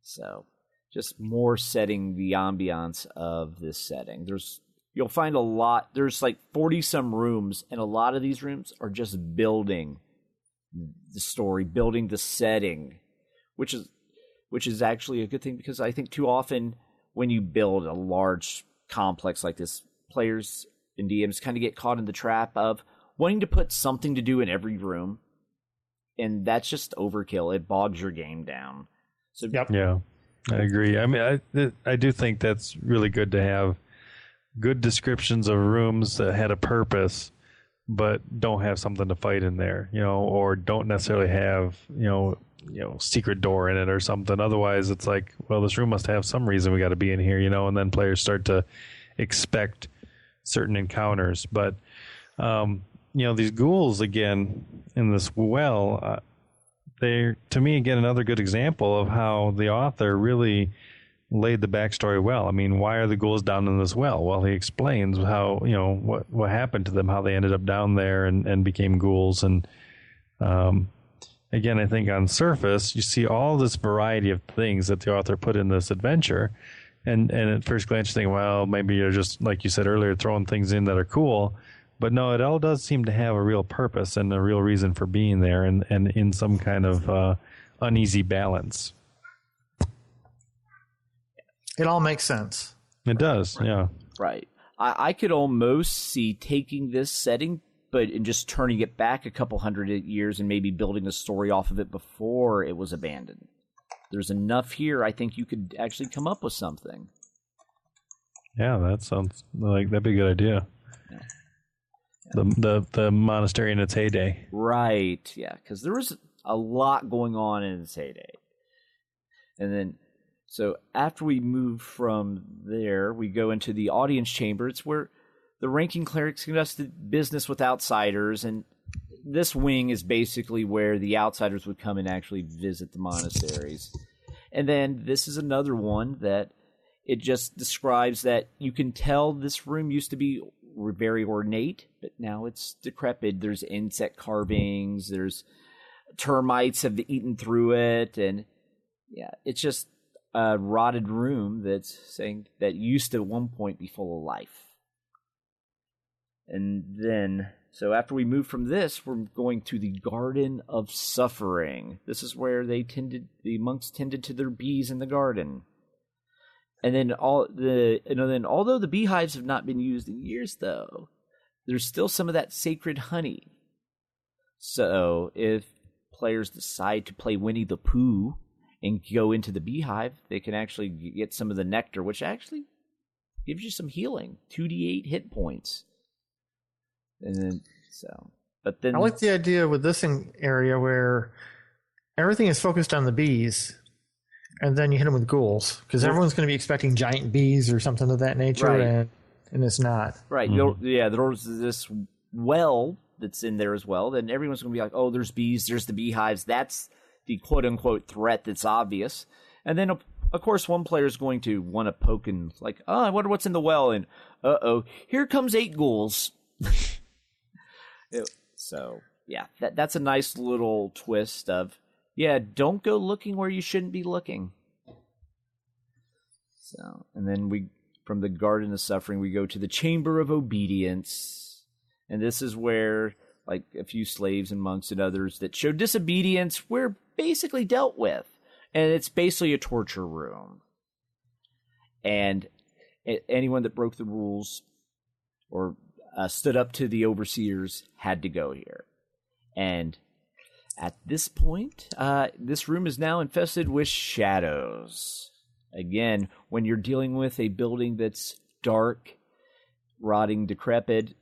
So, just more setting the ambiance of this setting. You'll find there's like 40 some rooms, and a lot of these rooms are just building the story, building the setting, which is actually a good thing, because I think too often when you build a large complex like this, players and DMs kind of get caught in the trap of wanting to put something to do in every room, and that's just overkill. It bogs your game down. So Yeah, I agree. I mean, I do think that's really good to have good descriptions of rooms that had a purpose, but don't have something to fight in there, or don't necessarily have, secret door in it or something. Otherwise, it's like, well, this room must have some reason we got to be in here, and then players start to expect certain encounters. But, these ghouls, again, in this well, they're, to me, again, another good example of how the author really laid the backstory well. I mean, why are the ghouls down in this well? Well, he explains how, what happened to them, how they ended up down there and became ghouls. And, again, I think on surface, you see all this variety of things that the author put in this adventure. And at first glance, you think, well, maybe you're just, like you said earlier, throwing things in that are cool. But no, it all does seem to have a real purpose and a real reason for being there, and in some kind of uneasy balance. It all makes sense. It does, yeah. Right. I could almost see taking this setting, and just turning it back a couple hundred years and maybe building a story off of it before it was abandoned. There's enough here, I think you could actually come up with something. Yeah, that sounds like that'd be a good idea. Yeah. The monastery in its heyday. Right, yeah, because there was a lot going on in its heyday. And then, so after we move from there, we go into the audience chamber. It's where the ranking clerics conduct business with outsiders, and this wing is basically where the outsiders would come and actually visit the monasteries. And then this is another one that it just describes that you can tell this room used to be very ornate, but now it's decrepit. There's insect carvings, there's termites have eaten through it, and yeah, it's just a rotted room that's saying that used to at one point be full of life. And then, so after we move from this, we're going to the Garden of Suffering. This is where the monks tended to their bees in the garden. And then although the beehives have not been used in years, though, there's still some of that sacred honey. So if players decide to play Winnie the Pooh and go into the beehive, they can actually get some of the nectar, which actually gives you some healing, 2d8 hit points. And then, but then I like the idea with this area where everything is focused on the bees, and then you hit them with ghouls, because everyone's going to be expecting giant bees or something of that nature, right. and it's not. Right. Mm-hmm. There's this well that's in there as well. Then everyone's going to be like, oh, there's bees, there's the beehives. That's the quote-unquote threat that's obvious. And then, of course, one player is going to want to poke and like, oh, I wonder what's in the well, and uh-oh, here comes 8 ghouls. So, yeah, that's a nice little twist of, yeah, don't go looking where you shouldn't be looking. So, and then we from the Garden of Suffering, we go to the Chamber of Obedience. And this is where, like, a few slaves and monks and others that show disobedience were basically dealt with. And it's basically a torture room. And anyone that broke the rules or stood up to the overseers had to go here. And at this point, this room is now infested with shadows. Again, when you're dealing with a building that's dark, rotting, decrepit,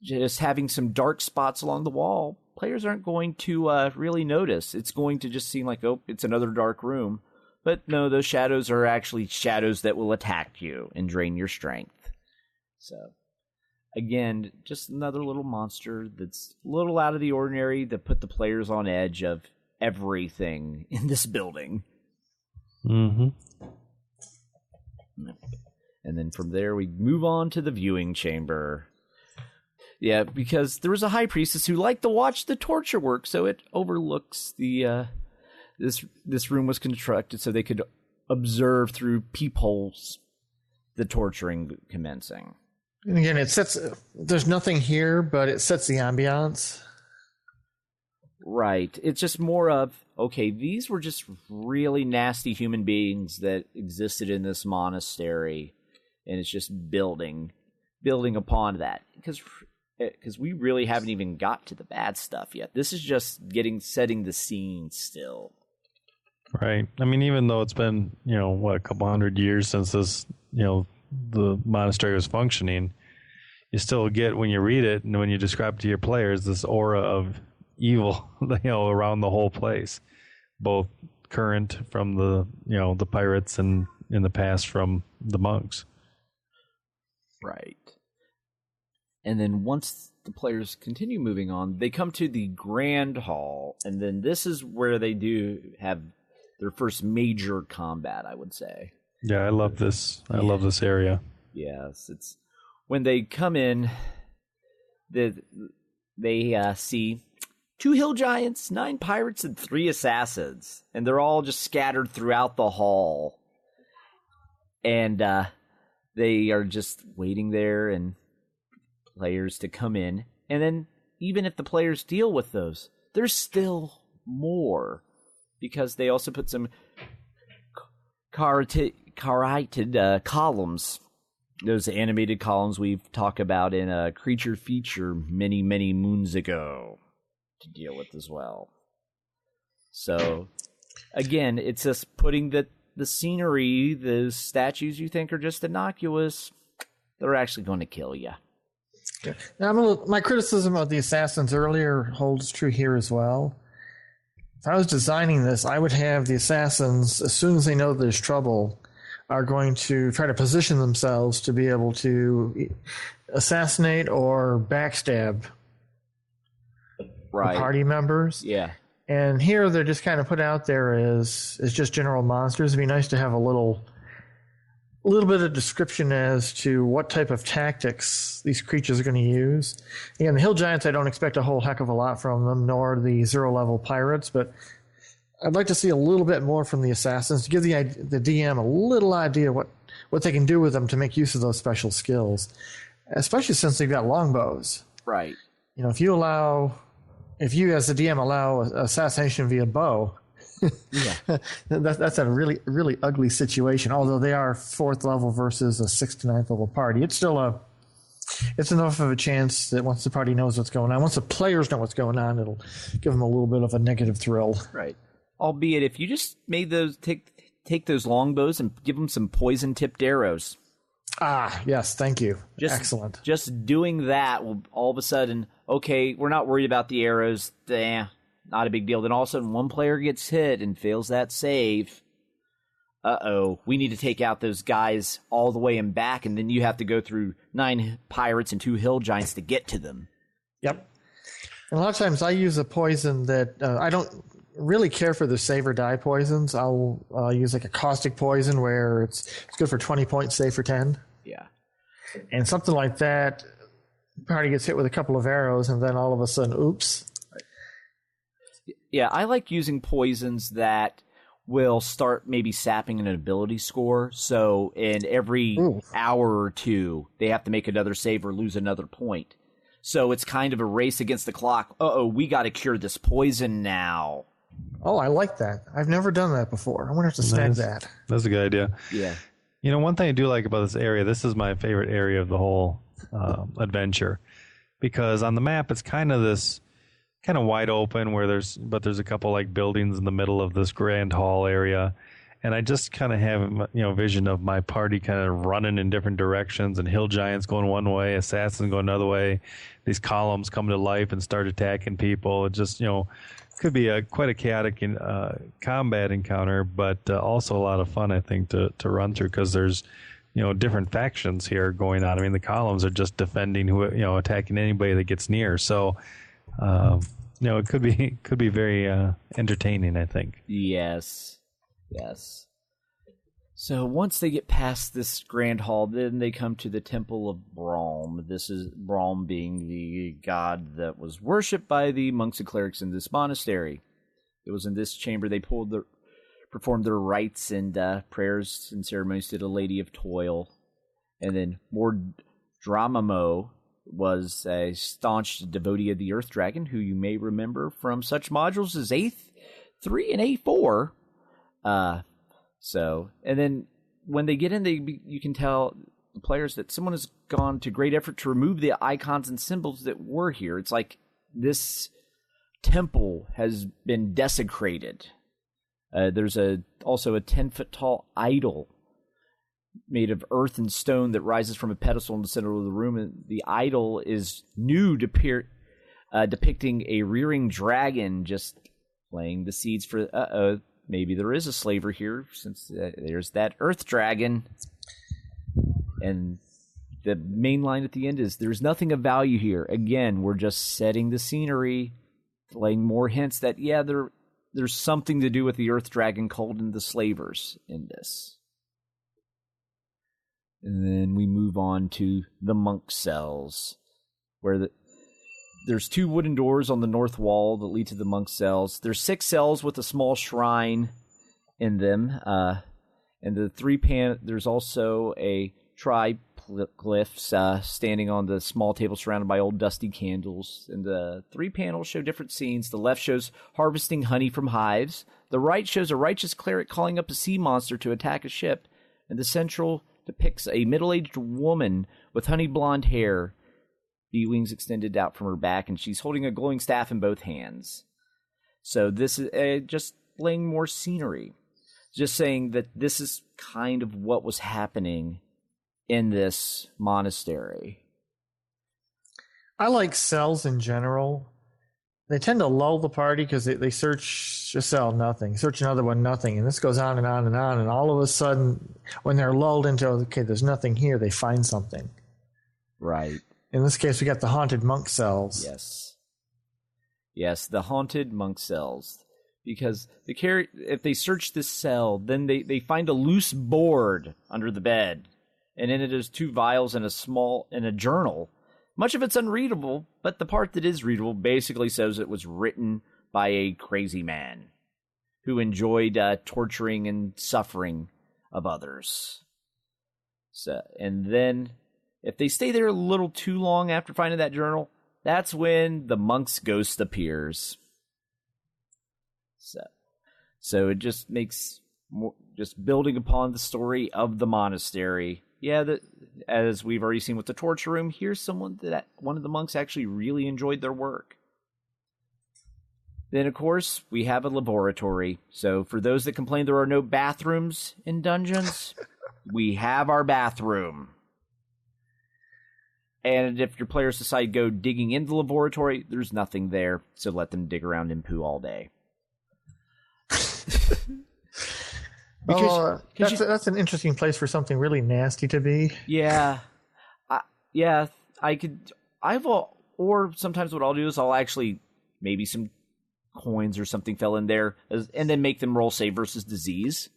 just having some dark spots along the wall, players aren't going to really notice. It's going to just seem like, oh, it's another dark room. But no, those shadows are actually shadows that will attack you and drain your strength. So, again, just another little monster that's a little out of the ordinary that put the players on edge of everything in this building. Mm-hmm. And then from there, we move on to the viewing chamber. Yeah, because there was a high priestess who liked to watch the torture work, so it overlooks the this room was constructed so they could observe through peepholes the torturing commencing. And again, there's nothing here, but it sets the ambiance. Right. It's just more of, okay, these were just really nasty human beings that existed in this monastery, and it's just building upon that. Because we really haven't even got to the bad stuff yet. This is just setting the scene still. Right. I mean, even though it's been, a couple hundred years since this, the monastery was functioning, you still get, when you read it and when you describe it to your players, this aura of evil, around the whole place, both current from the pirates and in the past from the monks. Right. And then once the players continue moving on, they come to the Grand Hall, and then this is where they do have their first major combat, I would say. Yeah, I love this. I love this area. Yes, it's when they come in, they see 2 hill giants, 9 pirates, and 3 assassins, and they're all just scattered throughout the hall. And they are just waiting there and players to come in. And then even if the players deal with those, there's still more, because they also put some carated columns, those animated columns we've talked about in a creature feature many, many moons ago, to deal with as well. So, again, it's just putting the scenery, the statues you think are just innocuous, they're actually going to kill you. Now, my criticism of the assassins earlier holds true here as well. If I was designing this, I would have the assassins, as soon as they know there's trouble, are going to try to position themselves to be able to assassinate or backstab the party members. Yeah. And here they're just kind of put out there as just general monsters. It'd be nice to have a little bit of description as to what type of tactics these creatures are going to use. Again, the Hill Giants, I don't expect a whole heck of a lot from them, nor the zero-level pirates, but I'd like to see a little bit more from the assassins to give the DM a little idea what they can do with them to make use of those special skills, especially since they've got longbows. Right. If you as the DM allow assassination via bow, yeah, that's a really, really ugly situation. Although they are 4th level versus a 6th to 9th level party, it's enough of a chance that once the party knows what's going on, once the players know what's going on, it'll give them a little bit of a negative thrill. Right. Albeit, if you just made those take those longbows and give them some poison-tipped arrows. Ah, yes, thank you. Excellent. Just doing that will all of a sudden, okay, we're not worried about the arrows. Not a big deal. Then all of a sudden one player gets hit and fails that save. Uh-oh, we need to take out those guys all the way and back, and then you have to go through 9 pirates and 2 hill giants to get to them. Yep. And a lot of times I use a poison that I don't really care for the save or die poisons. I'll use like a caustic poison where it's good for 20 points, save for 10. Yeah. And something like that, the party gets hit with a couple of arrows, and then all of a sudden, oops. Yeah, I like using poisons that will start maybe sapping an ability score. So in every hour or two, they have to make another save or lose another point. So it's kind of a race against the clock. We got to cure this poison now. Oh, I like that. I've never done that before. I wonder if to snag that. That's a good idea. Yeah. You know, one thing I do like about this area, this is my favorite area of the whole adventure, because on the map it's kind of wide open where there's a couple like buildings in the middle of this grand hall area, and I just kind of have vision of my party kind of running in different directions, and hill giants going one way, assassins going another way, these columns come to life and start attacking people. It just could be quite a chaotic combat encounter, but also a lot of fun, I think, to run through, because there's different factions here going on. I mean, the columns are just defending attacking anybody that gets near. So it could be very entertaining, I think. Yes. So once they get past this grand hall, then they come to the Temple of Braum. This is Braum being the god that was worshipped by the monks and clerics in this monastery. It was in this chamber they performed their rites and prayers and ceremonies to the Lady of Toil. And then Mordramamo was a staunch devotee of the Earth Dragon, who you may remember from such modules as A3 and A4. And then when they get in, you can tell the players that someone has gone to great effort to remove the icons and symbols that were here. It's like this temple has been desecrated. There's also a 10-foot tall idol made of earth and stone that rises from a pedestal in the center of the room. And the idol is nude, depicting a rearing dragon, just laying the seeds for maybe there is a slaver here, since there's that earth dragon. And the main line at the end is, there's nothing of value here. Again, we're just setting the scenery, laying more hints that, there's something to do with the earth dragon cult and the slavers in this. And then we move on to the monk cells, where there's 2 wooden doors on the north wall that lead to the monk cells. There's 6 cells with a small shrine in them. And there's also a triglyphs standing on the small table surrounded by old dusty candles. And the 3 panels show different scenes. The left shows harvesting honey from hives. The right shows a righteous cleric calling up a sea monster to attack a ship. And the central depicts a middle-aged woman with honey blonde hair, bee wings extended out from her back, and she's holding a glowing staff in both hands. So this is just laying more scenery. Just saying that this is kind of what was happening in this monastery. I like cells in general. They tend to lull the party because they search a cell, nothing. Search another one, nothing. And this goes on and on and on. And all of a sudden, when they're lulled into, okay, there's nothing here, they find something. Right. In this case, we got the haunted monk cells. Yes, the haunted monk cells. Because if they search this cell, then they find a loose board under the bed. And in it is 2 vials and a journal. Much of it's unreadable, but the part that is readable basically says it was written by a crazy man who enjoyed torturing and suffering of others. So, and then, if they stay there a little too long after finding that journal, that's when the monk's ghost appears. So it just makes more, just building upon the story of the monastery. As we've already seen with the torture room, here's one of the monks actually really enjoyed their work. Then, of course, we have a laboratory. So for those that complain there are no bathrooms in dungeons, we have our bathroom. And if your players decide to go digging into the laboratory, there's nothing there, so let them dig around in poo all day. That's an interesting place for something really nasty to be. Or sometimes what I'll do is I'll actually, maybe some coins or something fell in there, and then make them roll save versus disease.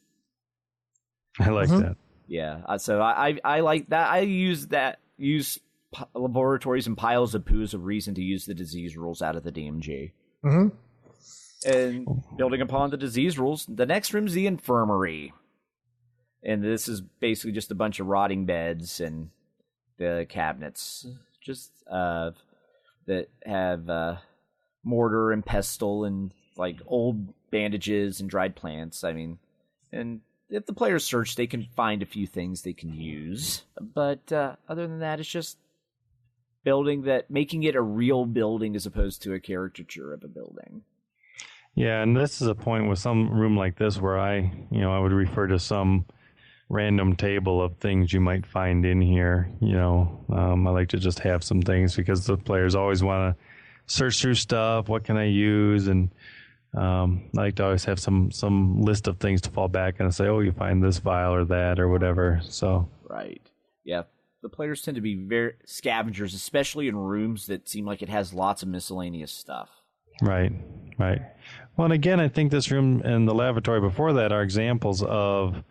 I like that. Yeah, so I like that. I use laboratories and piles of poo as a reason to use the disease rules out of the DMG. Mm-hmm. And building upon the disease rules, the next room's the infirmary. And this is basically just a bunch of rotting beds and the cabinets just that have mortar and pestle and like old bandages and dried plants. I mean, and if the players search, they can find a few things they can use. But other than that, it's just making it a real building as opposed to a caricature of a building. Yeah, and this is a point with some room like this where I would refer to some random table of things you might find in here. I like to just have some things because the players always want to search through stuff. What can I use? And I like to always have some list of things to fall back and say, oh, you find this vial or that or whatever. So right, yeah. The players tend to be very scavengers, especially in rooms that seem like it has lots of miscellaneous stuff. Right. Well, and again, I think this room and the lavatory before that are examples of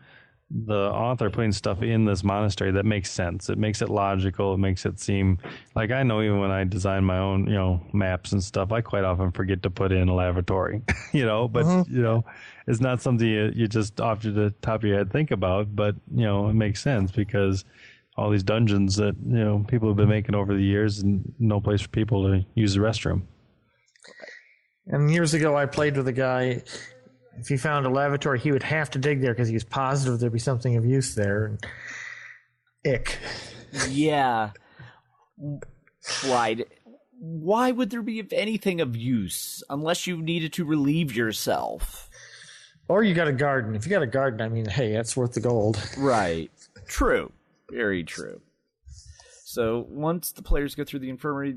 the author putting stuff in this monastery that makes sense. It makes it logical. It makes it seem like, I know even when I design my own, maps and stuff, I quite often forget to put in a lavatory, but, it's not something you just off the top of your head think about, but, it makes sense because all these dungeons that, people have been making over the years and no place for people to use the restroom. And years ago, I played with a guy. If he found a lavatory, he would have to dig there because he was positive there'd be something of use there. And ick. Yeah. Right. Why would there be anything of use unless you needed to relieve yourself? Or you got a garden. If you got a garden, I mean, hey, that's worth the gold. Right. True. Very true. So once the players go through the infirmary,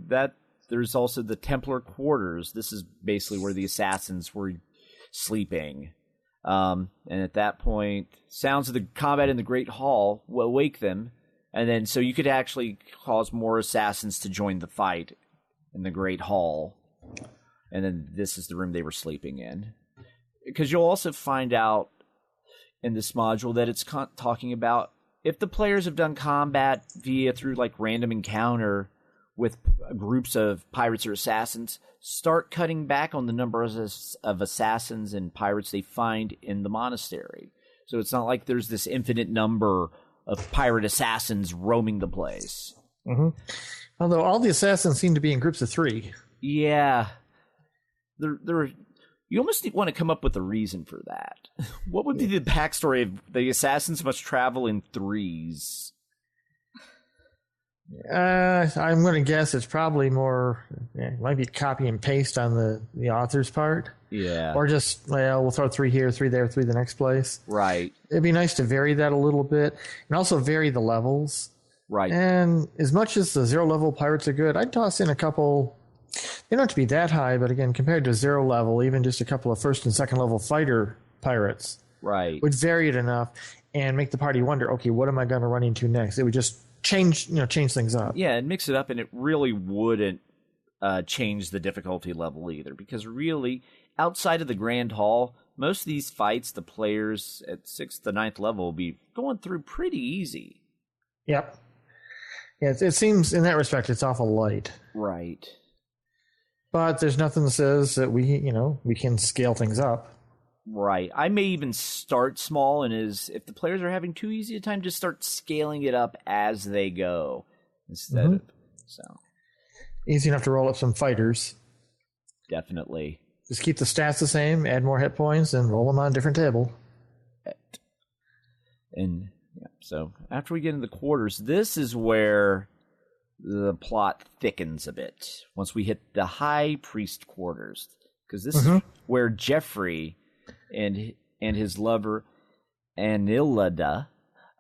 there's also the Templar quarters. This is basically where the assassins were sleeping. And at that point, sounds of the combat in the Great Hall will wake them. And then so you could actually cause more assassins to join the fight in the Great Hall. And then this is the room they were sleeping in. Because you'll also find out in this module that it's talking about if the players have done combat through like random encounter with groups of pirates or assassins, start cutting back on the number of assassins and pirates they find in the monastery. So it's not like there's this infinite number of pirate assassins roaming the place. Mm-hmm. Although all the assassins seem to be in groups of 3. Yeah. You almost want to come up with a reason for that. What would be the backstory of the assassins must travel in 3s? I'm going to guess it's probably more, it might be copy and paste on the author's part. Yeah. Or just, we'll throw 3 here, 3 there, 3 the next place. Right. It'd be nice to vary that a little bit and also vary the levels. Right. And as much as the 0 level pirates are good, I'd toss in a couple. They don't have to be that high, but again, compared to 0 level, even just a couple of 1st and 2nd level fighter pirates right. would vary it enough and make the party wonder, okay, what am I going to run into next? It would just change things up. Yeah, and mix it up, and it really wouldn't change the difficulty level either, because really, outside of the Grand Hall, most of these fights, the players at 6th to 9th level will be going through pretty easy. Yep. Yeah, it seems in that respect it's awful light. Right. But there's nothing that says that we can scale things up. Right. I may even start small, and if the players are having too easy a time, just start scaling it up as they go instead of so. Easy enough to roll up some fighters. Definitely. Just keep the stats the same, add more hit points, and roll them on a different table. And yeah, so after we get into the quarters, this is where the plot thickens a bit. Once we hit the High Priest quarters, because this is where Geoffrey and his lover Anilada,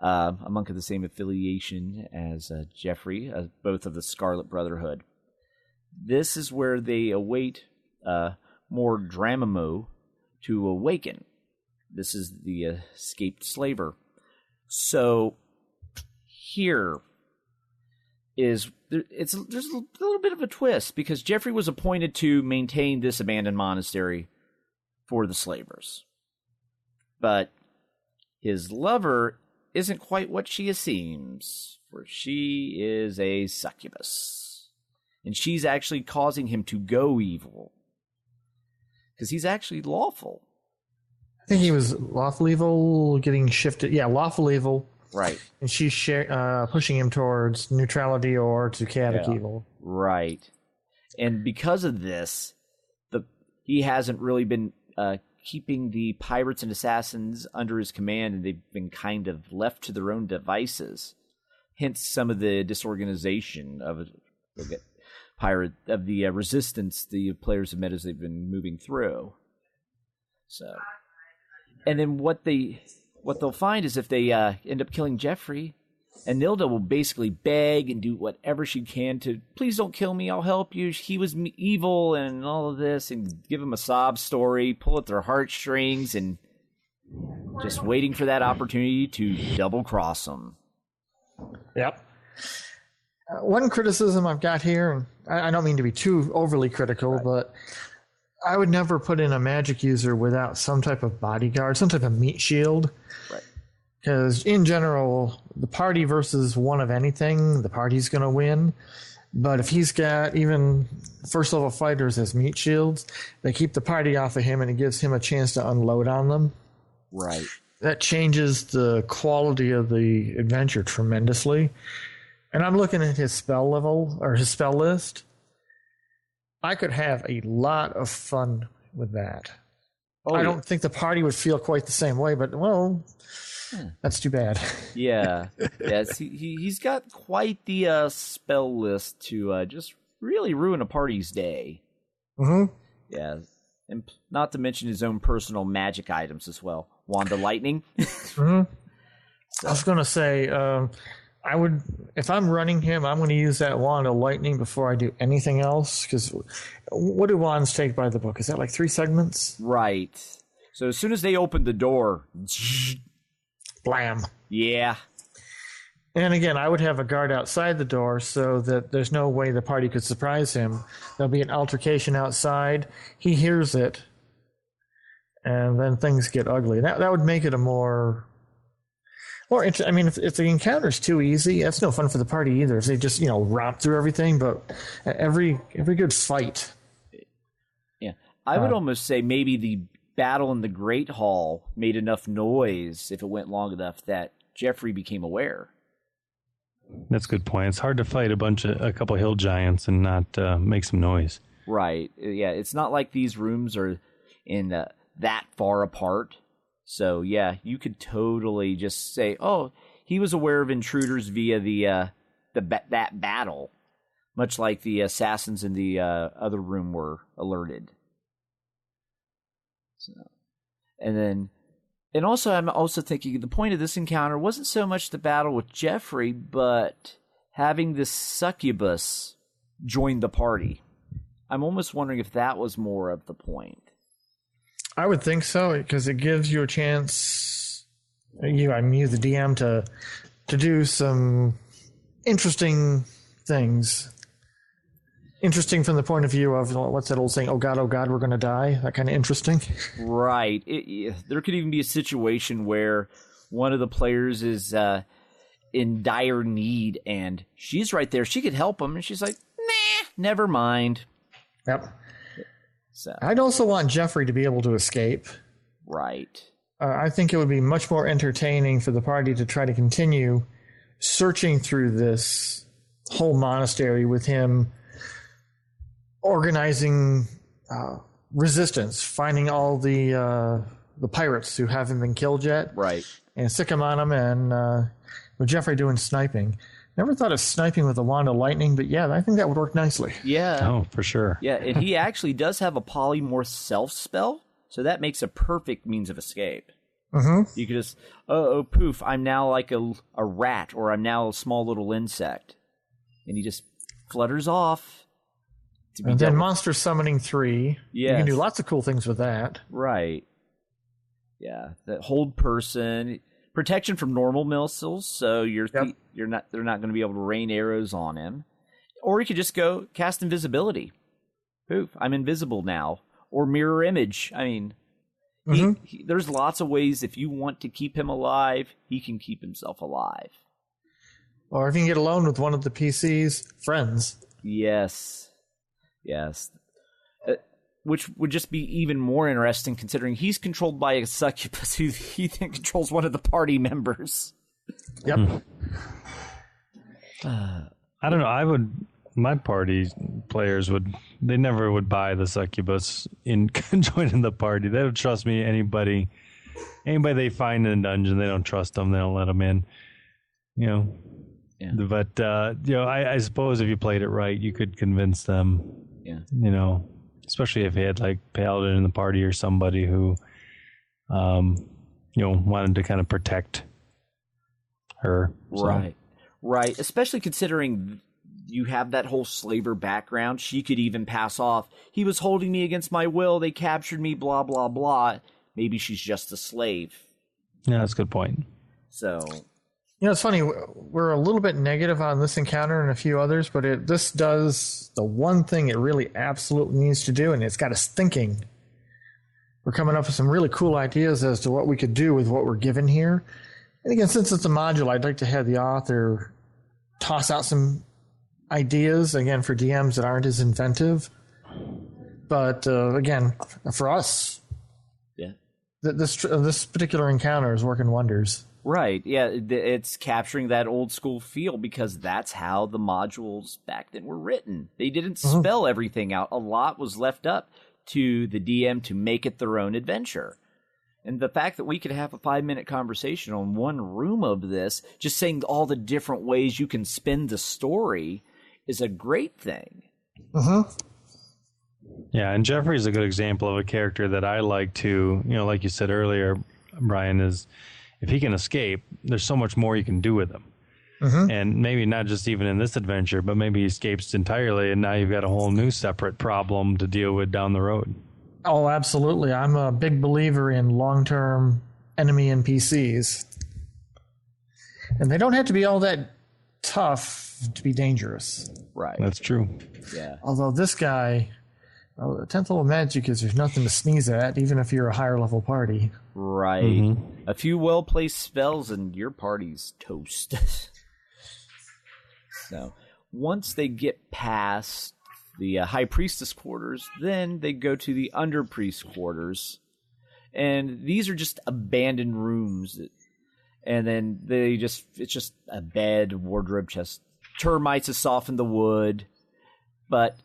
a monk of the same affiliation as Geoffrey, both of the Scarlet Brotherhood. This is where they await Mordramamo to awaken. This is the escaped slaver. So here there's a little bit of a twist, because Geoffrey was appointed to maintain this abandoned monastery for the slavers. But his lover isn't quite what she seems, for she is a succubus. And she's actually causing him to go evil. because he's actually lawful. I think he was lawful evil, getting shifted. Yeah, lawful evil. Right. And she's pushing him towards neutrality or to chaotic evil. Right. And because of this, he hasn't really been keeping the pirates and assassins under his command, and they've been kind of left to their own devices. Hence some of the disorganization of the resistance the players have met as they've been moving through. So, and then what they'll find is if they end up killing Jeffrey, and Nilda will basically beg and do whatever she can to, please don't kill me, I'll help you. He was evil and all of this, and give them a sob story, pull at their heartstrings, and just waiting for that opportunity to double cross them. Yep. One criticism I've got here, and I don't mean to be too overly critical, but I would never put in a magic user without some type of bodyguard, some type of meat shield. Right. Because in general, the party versus one of anything, the party's going to win. But if he's got even first level fighters as meat shields, they keep the party off of him, and it gives him a chance to unload on them. Right. That changes the quality of the adventure tremendously. And I'm looking at his spell level, or his spell list. I could have a lot of fun with that. I don't think the party would feel quite the same way, but, well, that's too bad. Yeah. Yes, he's got quite the spell list to just really ruin a party's day. Mm-hmm. Yeah. And not to mention his own personal magic items as well. Wand of Lightning. Mm-hmm. So. I was going to say, I would, if I'm running him, I'm going to use that Wand of Lightning before I do anything else. Because what do wands take by the book? Is that like 3 segments? Right. So as soon as they open the door, blam. Yeah. And again, I would have a guard outside the door so that there's no way the party could surprise him. There'll be an altercation outside. He hears it. And then things get ugly. That would make it a more I mean, if the encounter's too easy, that's no fun for the party either. If they just, romp through everything, but every good fight. Yeah. I would almost say maybe the battle in the Great Hall made enough noise, if it went long enough, that Jeffrey became aware. That's a good point. It's hard to fight a couple hill giants and not make some noise. Right. Yeah, it's not like these rooms are in that far apart. So, yeah, you could totally just say, oh, he was aware of intruders via that battle, much like the assassins in the other room were alerted. So, and also I'm also thinking the point of this encounter wasn't so much the battle with Jeffrey, but having this succubus join the party. I'm almost wondering if that was more of the point. I would think so, because it gives you a chance, you, the DM, to do some interesting things. Interesting from the point of view of, what's that old saying, oh God, we're going to die? That kind of interesting. Right. There could even be a situation where one of the players is in dire need, and she's right there. She could help him, and she's like, nah, never mind. Yep. So. I'd also want Jeffrey to be able to escape. Right. I think it would be much more entertaining for the party to try to continue searching through this whole monastery with him organizing resistance, finding all the pirates who haven't been killed yet. Right. And stick them on them, and with Jeffrey doing sniping. Never thought of sniping with a Wand of Lightning, but yeah, I think that would work nicely. Yeah. Oh, for sure. Yeah, and he actually does have a polymorph self spell, so that makes a perfect means of escape. Mm-hmm. You could just, poof, I'm now like a rat, or I'm now a small little insect. And he just flutters off. And then Monster Summoning 3. Yes. You can do lots of cool things with that. Right. Yeah, that hold person. Protection from normal missiles, so they're not going to be able to rain arrows on him. Or you could just go cast invisibility. Poof, I'm invisible now. Or mirror image. I mean, there's lots of ways if you want to keep him alive, he can keep himself alive. Or if you can get alone with one of the PC's friends. Yes. which would just be even more interesting considering he's controlled by a succubus who he then controls one of the party members. Yep. I don't know. My party players they never would buy the succubus in joining the party. They don't trust me. Anybody they find in a dungeon, they don't trust them. They don't let them in. Yeah. But I suppose if you played it right, you could convince them. Yeah. Especially if you had like Paladin in the party or somebody who, wanted to kind of protect her. So. Right. Especially considering you have that whole slaver background. She could even pass off, he was holding me against my will, they captured me, blah, blah, blah. Maybe she's just a slave. Yeah, that's a good point. So... it's funny. We're a little bit negative on this encounter and a few others, but this does the one thing it really absolutely needs to do, and it's got us thinking. We're coming up with some really cool ideas as to what we could do with what we're given here. And again, since it's a module, I'd like to have the author toss out some ideas, again, for DMs that aren't as inventive. But again, for us, this particular encounter is working wonders. Right, yeah, it's capturing that old school feel because that's how the modules back then were written. They didn't spell everything out. A lot was left up to the DM to make it their own adventure. And the fact that we could have a 5-minute conversation on one room of this, just saying all the different ways you can spin the story, is a great thing. Yeah, and Jeffrey's a good example of a character that I like to, like you said earlier, Brian, is... if he can escape, there's so much more you can do with him. And maybe not just even in this adventure, but maybe he escapes entirely, and now you've got a whole new separate problem to deal with down the road. Oh, absolutely. I'm a big believer in long-term enemy NPCs. And they don't have to be all that tough to be dangerous. Right. That's true. Yeah. Although this guy, 10th level magic is there's nothing to sneeze at, even if you're a higher level party. Right. A few well-placed spells and your party's toast. So, once they get past the High Priestess quarters, then they go to the Underpriest quarters. And these are just abandoned rooms. And then it's just a bed, wardrobe chest. Termites have softened the wood. But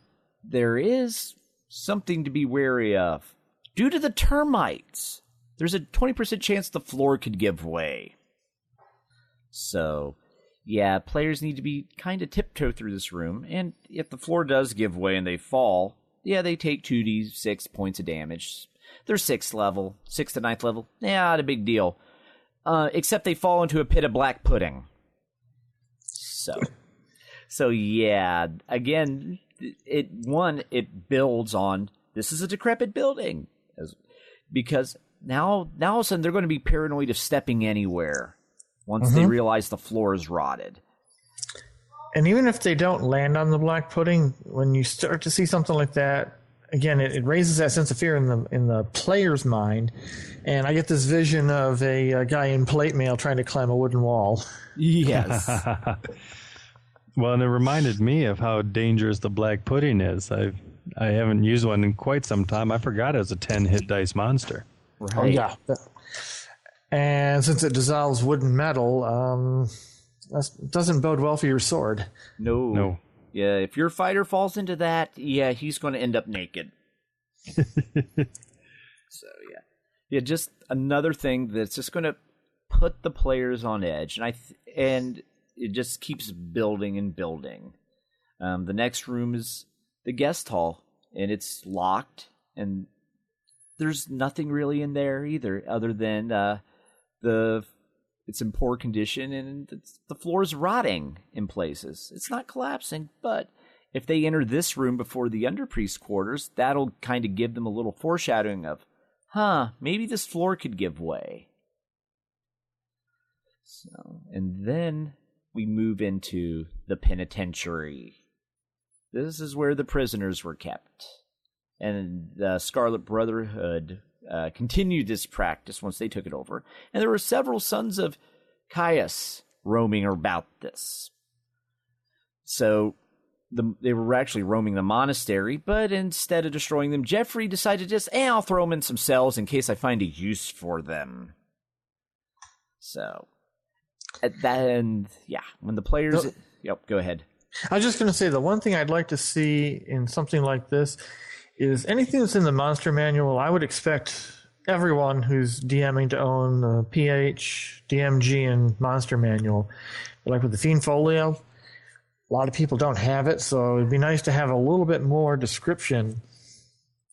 there is something to be wary of. Due to the termites, there's a 20% chance the floor could give way. So, yeah, players need to be kind of tiptoe through this room. And if the floor does give way and they fall, yeah, they take 2d6 points of damage. They're 6th level, 6th to 9th level. Yeah, not a big deal. Except they fall into a pit of black pudding. So yeah, again, it builds on, this is a decrepit building. Because now all of a sudden they're going to be paranoid of stepping anywhere once they realize the floor is rotted. And even if they don't land on the black pudding, when you start to see something like that, again, it raises that sense of fear in the player's mind. And I get this vision of a guy in plate mail trying to climb a wooden wall. Yes. Well, and it reminded me of how dangerous the black pudding is. I haven't used one in quite some time. I forgot it was a 10-hit dice monster. Right. Oh, yeah. And since it dissolves wood and metal, that doesn't bode well for your sword. No. Yeah, if your fighter falls into that, yeah, he's going to end up naked. So, yeah. Yeah, just another thing that's just going to put the players on edge. And it just keeps building and building. The next room is the guest hall, and it's locked, and there's nothing really in there either, other than it's in poor condition, and the floor is rotting in places. It's not collapsing, but if they enter this room before the Underpriest quarters, that'll kind of give them a little foreshadowing of, maybe this floor could give way. So, and then we move into the penitentiary. This is where the prisoners were kept. And the Scarlet Brotherhood continued this practice once they took it over. And there were several sons of Caius roaming about this. So they were actually roaming the monastery, but instead of destroying them, Jeffrey decided just, I'll throw them in some cells in case I find a use for them. So, at that end, when the players... Yep, go ahead. I was just going to say, the one thing I'd like to see in something like this is anything that's in the monster manual. I would expect everyone who's DMing to own the PH, DMG, and monster manual. But like with the Fiend Folio, a lot of people don't have it, so it'd be nice to have a little bit more description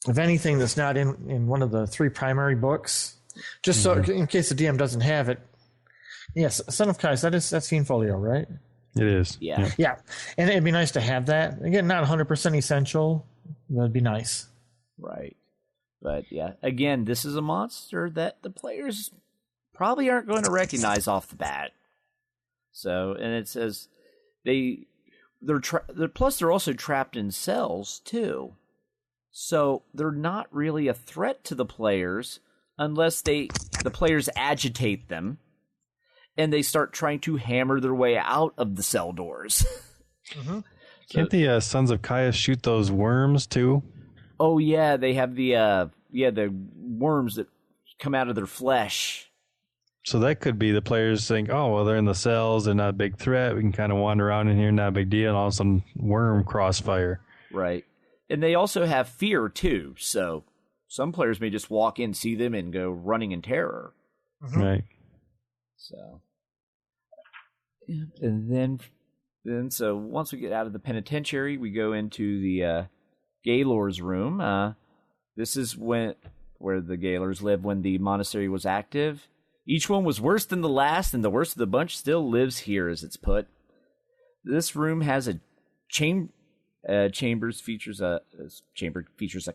of anything that's not in one of the 3 primary books. Just so, in case the DM doesn't have it. Yes, Son of Kais, that's Fiend Folio, right? It is. Yeah. Yeah, and it'd be nice to have that. Again, not 100% essential, but it'd be nice. Right. But again, this is a monster that the players probably aren't going to recognize off the bat. So, and it says plus they're also trapped in cells too. So they're not really a threat to the players unless the players agitate them and they start trying to hammer their way out of the cell doors. Mm-hmm. Can't the Sons of Caius shoot those worms too? Oh yeah, they have the worms that come out of their flesh. So that could be the players think, oh, well, they're in the cells, they're not a big threat. We can kind of wander around in here, not a big deal. And all of a sudden, worm crossfire. Right. And they also have fear, too. So some players may just walk in, see them, and go running in terror. Mm-hmm. Right. So. And then so once we get out of the penitentiary, we go into the Gaylor's room. This is where the Gaylors lived when the monastery was active. Each one was worse than the last, and the worst of the bunch still lives here, as it's put. This room has a chamber features a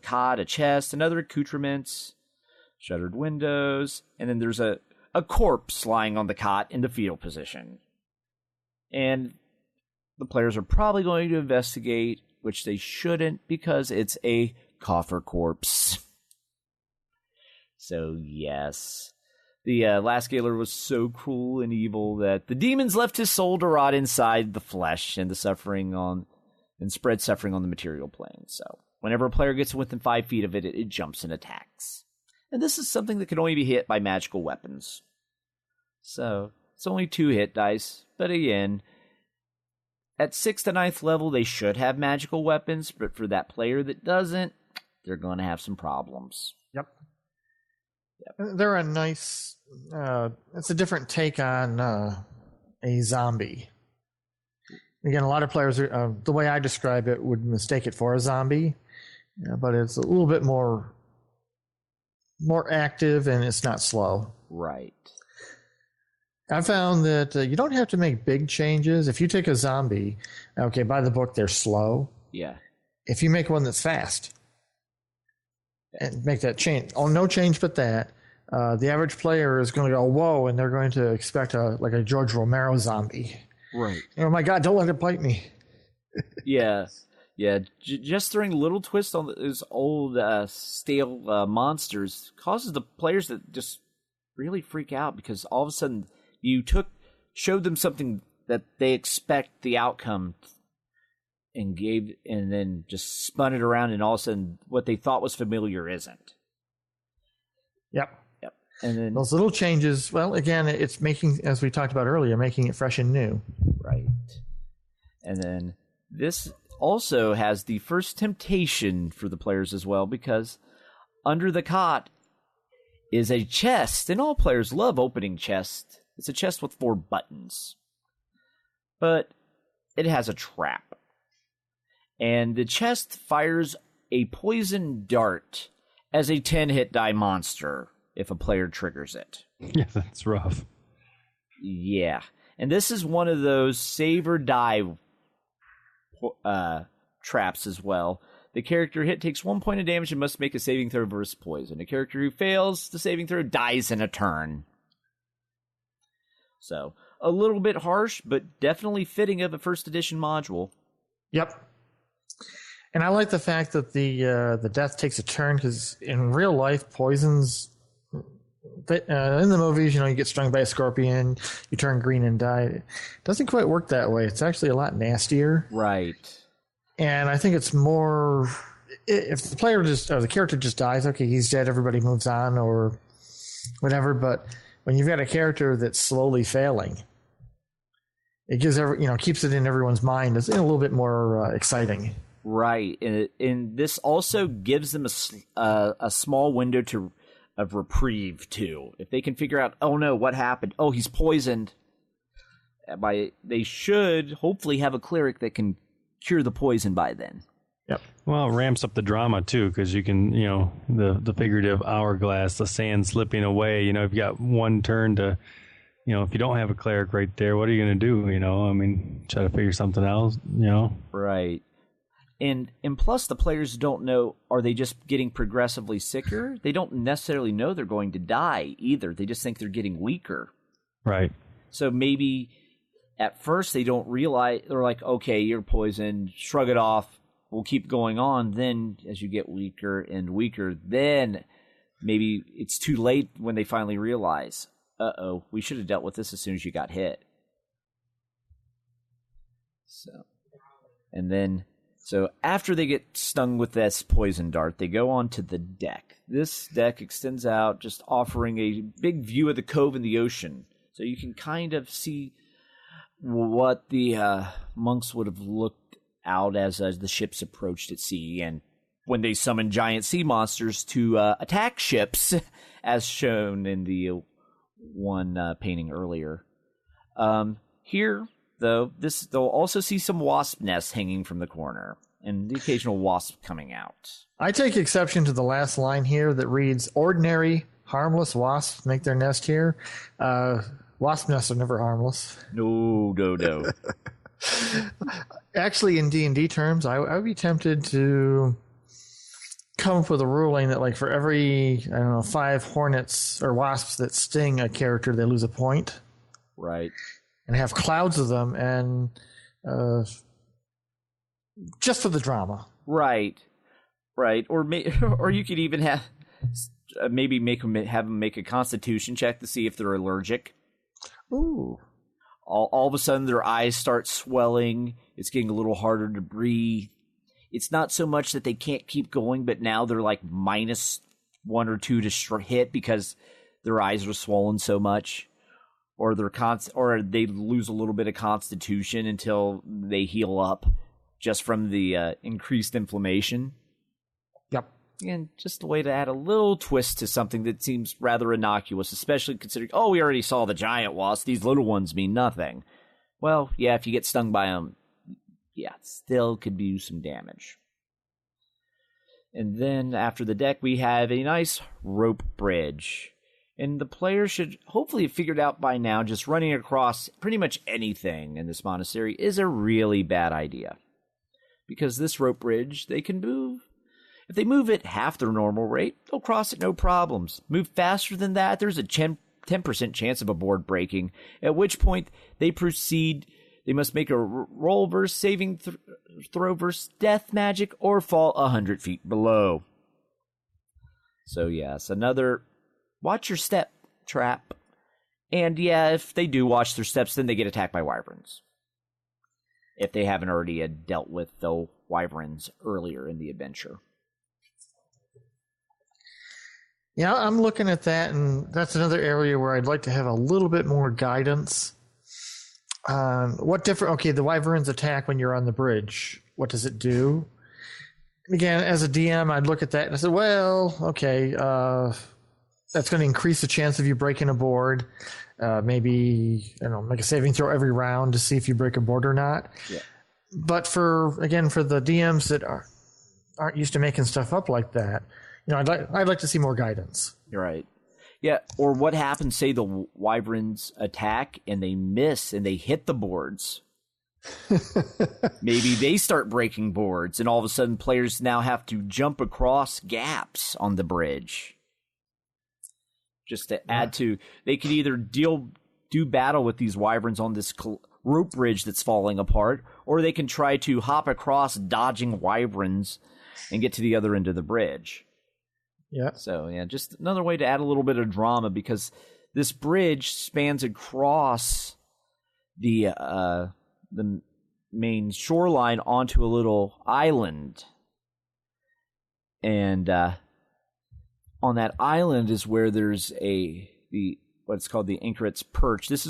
cot, a chest, and other accoutrements, shuttered windows, and then there's a corpse lying on the cot in the fetal position. And the players are probably going to investigate, which they shouldn't, because it's a coffer corpse. So, yes. The last Gaylor was so cruel and evil that the demons left his soul to rot inside the flesh and spread suffering on the material plane. So, whenever a player gets within 5 feet of it, it jumps and attacks. And this is something that can only be hit by magical weapons. So, it's only 2 hit dice, but again, at 6th to 9th level, they should have magical weapons, but for that player that doesn't, they're going to have some problems. Yep. They're a nice, it's a different take on a zombie. Again, a lot of players, the way I describe it, would mistake it for a zombie, but it's a little bit more active and it's not slow. Right. I found that you don't have to make big changes. If you take a zombie, okay, by the book, they're slow. Yeah. If you make one that's fast and make that change, no change but that, the average player is going to go, whoa, and they're going to expect a George Romero zombie. Right. Oh my God, don't let it bite me. Yeah. Yeah, just throwing a little twist on those old stale monsters causes the players to just really freak out, because all of a sudden you showed them something that they expect the outcome and then just spun it around, and all of a sudden what they thought was familiar isn't. Yep. And then those little changes, well, again, it's making, as we talked about earlier, making it fresh and new. Right. And then this also has the first temptation for the players as well, because under the cot is a chest, and all players love opening chests. It's a chest with 4 buttons. But it has a trap. And the chest fires a poison dart as a 10-hit die monster if a player triggers it. Yeah, that's rough. Yeah. And this is one of those save or die traps as well. The character hit takes 1 point of damage and must make a saving throw versus poison. A character who fails the saving throw dies in a turn. So, a little bit harsh, but definitely fitting of a first edition module. Yep. And I like the fact that the death takes a turn, because in real life, poisons, in the movies, you get stung by a scorpion, you turn green and die. It doesn't quite work that way. It's actually a lot nastier. Right. And I think it's more if the player or the character just dies, okay, he's dead, everybody moves on or whatever. But when you've got a character that's slowly failing, it gives keeps it in everyone's mind. It's a little bit more exciting. Right, and this also gives them a small window of reprieve too. If they can figure out, oh no, what happened? Oh, he's poisoned. They should hopefully have a cleric that can cure the poison by then. Yep. Well, it ramps up the drama too, because you can, the figurative hourglass, the sand slipping away. You've got one turn to, if you don't have a cleric right there, what are you going to do? Try to figure something else. Right. And plus, the players don't know, are they just getting progressively sicker? They don't necessarily know they're going to die either. They just think they're getting weaker. Right. So maybe at first they don't realize, they're like, okay, you're poisoned, shrug it off, we'll keep going on. Then as you get weaker and weaker, then maybe it's too late when they finally realize, uh-oh, we should have dealt with this as soon as you got hit. So after they get stung with this poison dart, they go on to the deck. This deck extends out, just offering a big view of the cove and the ocean. So you can kind of see what the monks would have looked out as the ships approached at sea, and when they summoned giant sea monsters to attack ships, as shown in the one painting earlier. Here, though, they'll also see some wasp nests hanging from the corner, and the occasional wasp coming out. I take exception to the last line here that reads, ordinary, harmless wasps make their nest here. Wasp nests are never harmless. No. Actually, in D&D terms, I would be tempted to come up with a ruling that, like, for every, 5 hornets or wasps that sting a character, they lose a point. Right. And have clouds of them, and just for the drama. Right. Or you could even have maybe have them make a Constitution check to see if they're allergic. Ooh. All of a sudden, their eyes start swelling. It's getting a little harder to breathe. It's not so much that they can't keep going, but now they're like -1 or 2 to hit because their eyes are swollen so much. Or they lose a little bit of constitution until they heal up just from the increased inflammation. Yep. And just a way to add a little twist to something that seems rather innocuous, especially considering, we already saw the giant wasp. These little ones mean nothing. Well, yeah, if you get stung by them, yeah, still could do some damage. And then after the deck, we have a nice rope bridge. And the player should hopefully have figured out by now just running across pretty much anything in this monastery is a really bad idea. Because this rope bridge, they can move. If they move at half their normal rate, they'll cross it no problems. Move faster than that, there's a 10% chance of a board breaking, at which point they must make a roll versus saving throw versus death magic or fall 100 feet below. So yes, another watch your step trap. And yeah, if they do watch their steps, then they get attacked by wyverns. If they haven't already dealt with the wyverns earlier in the adventure. Yeah, I'm looking at that, and that's another area where I'd like to have a little bit more guidance. The wyverns attack when you're on the bridge. What does it do? Again, as a DM, I'd look at that and I said, well, okay, that's going to increase the chance of you breaking a board. Maybe, make a saving throw every round to see if you break a board or not. Yeah. But for the DMs that aren't used to making stuff up like that, I'd like to see more guidance. You're right. Yeah, or what happens, say the wyverns attack and they miss and they hit the boards. Maybe they start breaking boards and all of a sudden players now have to jump across gaps on the bridge. Just to add to, they could either do battle with these wyverns on this rope bridge that's falling apart, or they can try to hop across dodging wyverns and get to the other end of the bridge. Yeah. So, yeah, just another way to add a little bit of drama because this bridge spans across the main shoreline onto a little island. And on that island is where there's what's called the Anchoret's Perch. This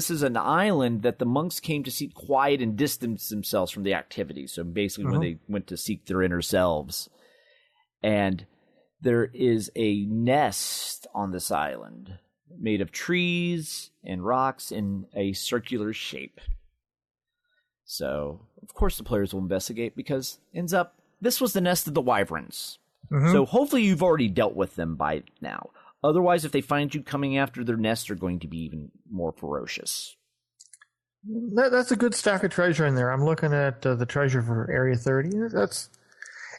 is an island that the monks came to seek quiet and distance themselves from the activity. So basically when they went to seek their inner selves. And there is a nest on this island made of trees and rocks in a circular shape. So, of course, the players will investigate because ends up this was the nest of the wyverns. So hopefully you've already dealt with them by now. Otherwise, if they find you coming after their nest, they're going to be even more ferocious. That's a good stack of treasure in there. I'm looking at the treasure for Area 30.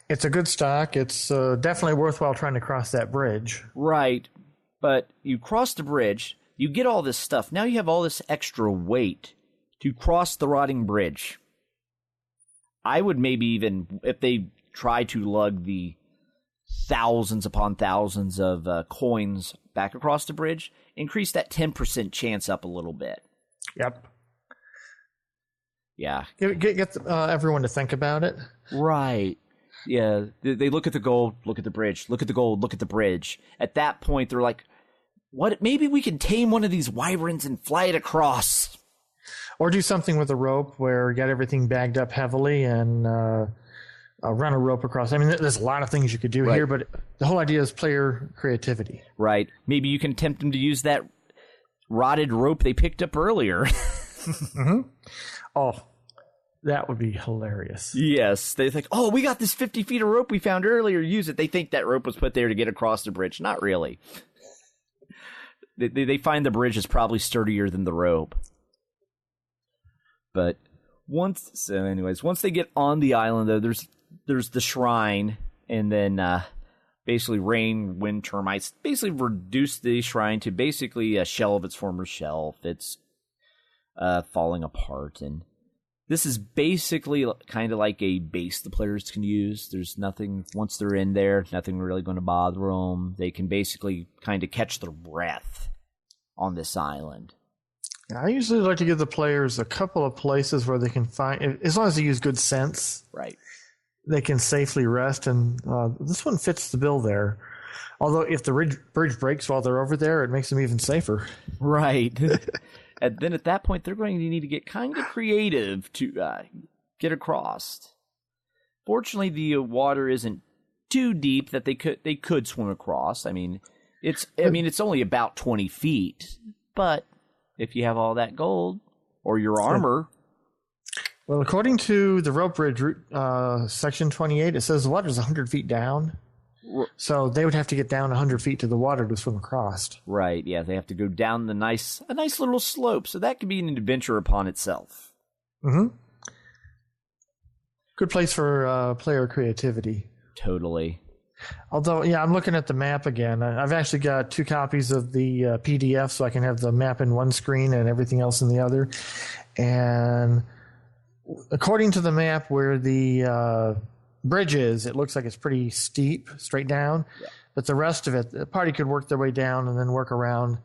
It's a good stock. It's definitely worthwhile trying to cross that bridge. Right. But you cross the bridge, you get all this stuff. Now you have all this extra weight to cross the rotting bridge. I would maybe even, if they try to lug the thousands upon thousands of coins back across the bridge, increase that 10% chance up a little bit. Yep. Yeah. Get everyone to think about it. Right. Yeah. They look at the gold, look at the bridge, look at the gold, look at the bridge. At that point, they're like, what? Maybe we can tame one of these wyverns and fly it across. Or do something with a rope where you got everything bagged up heavily and run a rope across. I mean, there's a lot of things you could do here, but the whole idea is player creativity. Right. Maybe you can tempt them to use that rotted rope they picked up earlier. Oh, that would be hilarious. Yes. They think, oh, we got this 50 feet of rope we found earlier. Use it. They think that rope was put there to get across the bridge. Not really. They find the bridge is probably sturdier than the rope. But once they get on the island, though, there's the shrine, and then basically rain, wind, termites basically reduce the shrine to basically a shell of its former shelf. It's falling apart, and this is basically kind of like a base the players can use. There's nothing, once they're in there, nothing really going to bother them. They can basically kind of catch their breath on this island. I usually like to give the players a couple of places where they can find, as long as they use good sense, right, they can safely rest, and this one fits the bill there. Although if the bridge breaks while they're over there, it makes them even safer. Right. And then at that point, they're going to need to get kind of creative to get across. Fortunately, the water isn't too deep that they could swim across. I mean, it's only about 20 feet, but if you have all that gold or your armor. Well, according to the rope bridge section 28, it says the water is 100 feet down. So they would have to get down 100 feet to the water to swim across. Right, yeah. They have to go down a nice little slope. So that could be an adventure upon itself. Mm-hmm. Good place for player creativity. Totally. Although, yeah, I'm looking at the map again. I've actually got 2 copies of the PDF, so I can have the map in one screen and everything else in the other. And according to the map where the bridge is, it looks like it's pretty steep, straight down. Yeah. But the rest of it, the party could work their way down and then work around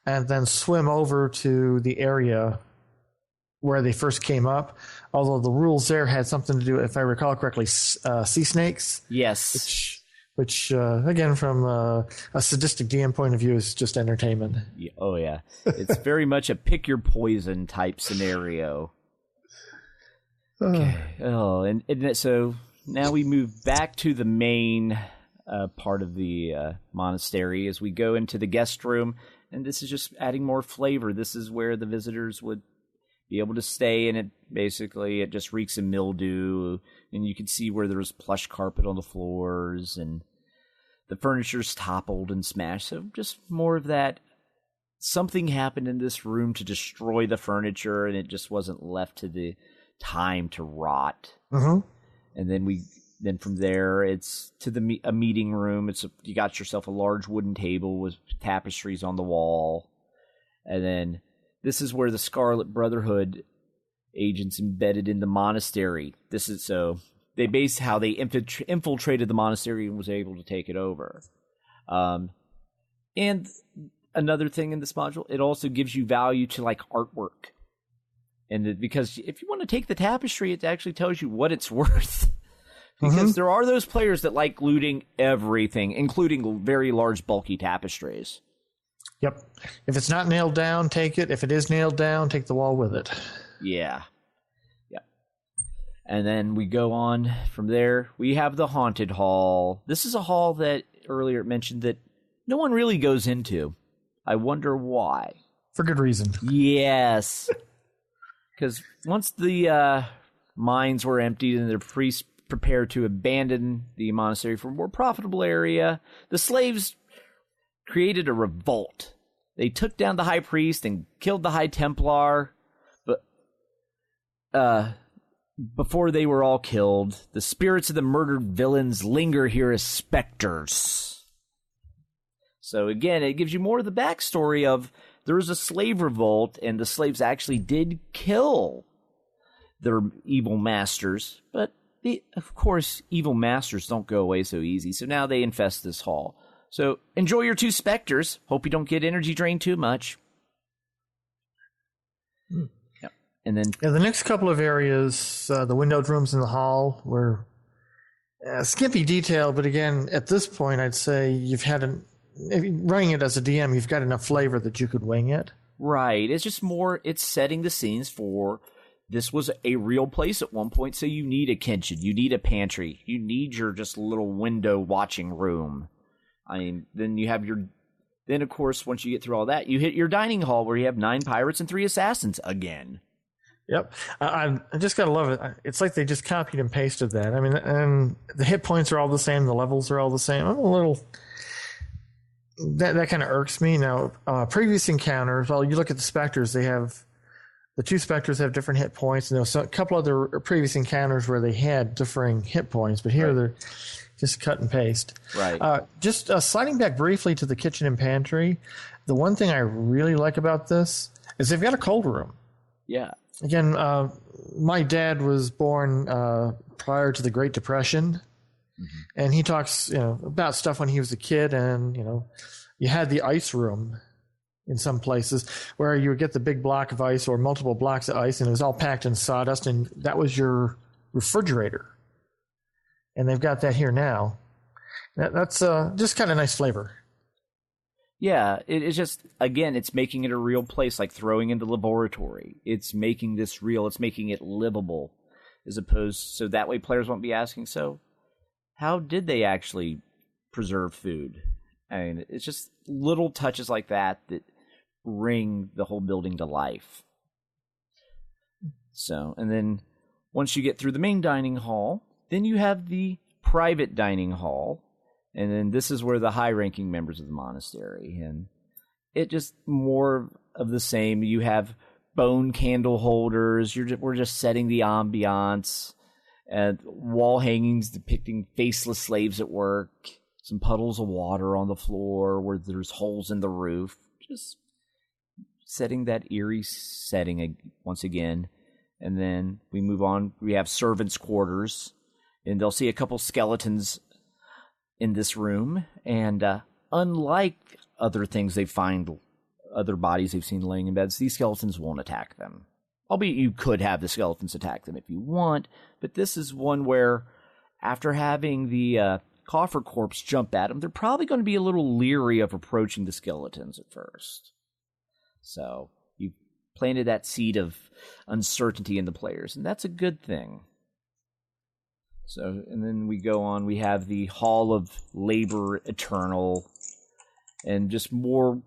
and then swim over to the area where they first came up. Although the rules there had something to do, if I recall correctly, sea snakes. Yes. Which again, from a sadistic DM point of view, is just entertainment. Yeah, oh, yeah. It's very much a pick your poison type scenario. Okay. Oh, and so now we move back to the main part of the monastery as we go into the guest room, and this is just adding more flavor. This is where the visitors would be able to stay, and it just reeks of mildew, and you can see where there's plush carpet on the floors, and the furniture's toppled and smashed. So just more of that. Something happened in this room to destroy the furniture, and it just wasn't left to the time to rot. Mm-hmm. And then from there, it's to a meeting room. You got yourself a large wooden table with tapestries on the wall, and then this is where the Scarlet Brotherhood agents embedded in the monastery. This is so they base how they infiltrated the monastery and was able to take it over. And another thing in this module, it also gives you value to like artwork. And because if you want to take the tapestry, it actually tells you what it's worth. Because there are those players that like looting everything, including very large, bulky tapestries. Yep. If it's not nailed down, take it. If it is nailed down, take the wall with it. Yeah. Yeah. And then we go on from there. We have the Haunted Hall. This is a hall that earlier mentioned that no one really goes into. I wonder why. For good reason. Yes. Because once the mines were emptied and the priests prepared to abandon the monastery for a more profitable area, the slaves created a revolt. They took down the high priest and killed the high Templar. But before they were all killed, the spirits of the murdered villains linger here as specters. So again, it gives you more of the backstory of there was a slave revolt, and the slaves actually did kill their evil masters. But, of course, evil masters don't go away so easy. So now they infest this hall. So enjoy your 2 specters. Hope you don't get energy drained too much. Yep. And then the next couple of areas, the windowed rooms in the hall, were skimpy detail. But again, at this point, I'd say you've had running it as a DM, you've got enough flavor that you could wing it. Right. It's just more, it's setting the scenes for this was a real place at one point, so you need a kitchen, you need a pantry, you need your just little window watching room. I mean, then you have then of course, once you get through all that, you hit your dining hall where you have 9 pirates and 3 assassins again. Yep. I just gotta love it. It's like they just copied and pasted that. I mean, and the hit points are all the same, the levels are all the same. I'm a little... That kind of irks me. Now, previous encounters, well, you look at the specters, the 2 specters have different hit points, and there was a couple other previous encounters where they had differing hit points, but here they're just cut and paste. Right. Just sliding back briefly to the kitchen and pantry, the one thing I really like about this is they've got a cold room. Yeah. Again, my dad was born prior to the Great Depression. Mm-hmm. And he talks, about stuff when he was a kid, and you had the ice room in some places where you would get the big block of ice or multiple blocks of ice, and it was all packed in sawdust, and that was your refrigerator. And they've got that here now. That's just kind of nice flavor. Yeah, it's just, again, it's making it a real place, like throwing in the laboratory. It's making this real. It's making it livable, as opposed, so that way players won't be asking, so how did they actually preserve food? I mean, it's just little touches like that bring the whole building to life. So, and then once you get through the main dining hall, then you have the private dining hall, and then this is where the high-ranking members of the monastery, and it just more of the same. You have bone candle holders. We're just setting the ambiance. Wall hangings depicting faceless slaves at work, some puddles of water on the floor where there's holes in the roof, just setting that eerie setting once again. And then we move on. We have servants' quarters, and they'll see a couple skeletons in this room. And unlike other things they find, other bodies they've seen laying in beds, these skeletons won't attack them. Albeit you could have the skeletons attack them if you want, but this is one where after having the coffer corpse jump at them, they're probably going to be a little leery of approaching the skeletons at first. So you planted that seed of uncertainty in the players, and that's a good thing. So, and then we go on, we have the Hall of Labor Eternal, and just more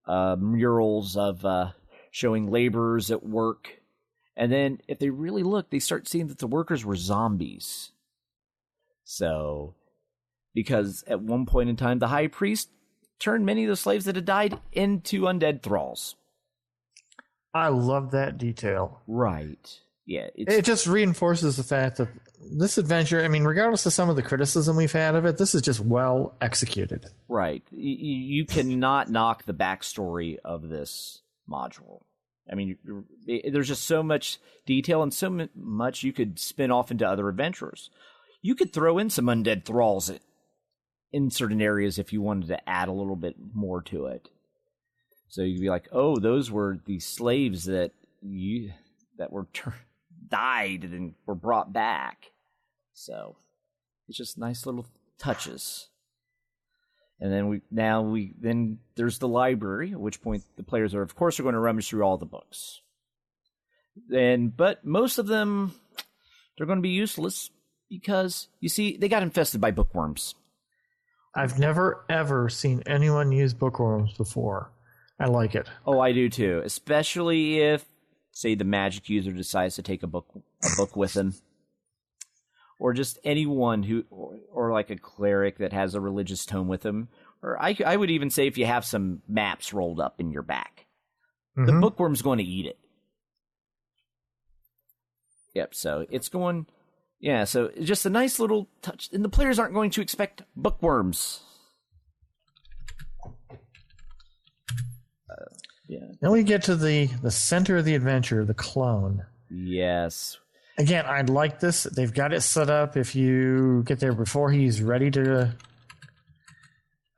murals of showing laborers at work. And then, if they really look, they start seeing that the workers were zombies. So, because at one point in time, the high priest turned many of the slaves that had died into undead thralls. I love that detail. Right. Yeah. It just reinforces the fact that this adventure, I mean, regardless of some of the criticism we've had of it, this is just well executed. Right. You cannot knock the backstory of this module. I mean, there's just so much detail and so much you could spin off into other adventures. You could throw in some undead thralls in certain areas if you wanted to add a little bit more to it. So you'd be like, oh, those were the slaves that that were died and were brought back. So it's just nice little touches. And then then there's the library, at which point the players are, of course, going to rummage through all the books. But most of them, they're going to be useless because, you see, they got infested by bookworms. I've never, ever seen anyone use bookworms before. I like it. Oh, I do too. Especially if, say, the magic user decides to take a book with them. Or just anyone who, or like a cleric that has a religious tome with them. Or I would even say if you have some maps rolled up in your back. The bookworm's going to eat it. Yep, so it's going... Yeah, so just a nice little touch. And the players aren't going to expect bookworms. Yeah. Then we get to the center of the adventure, the clone. Yes. Again, I like this. They've got it set up. If you get there before he's ready to...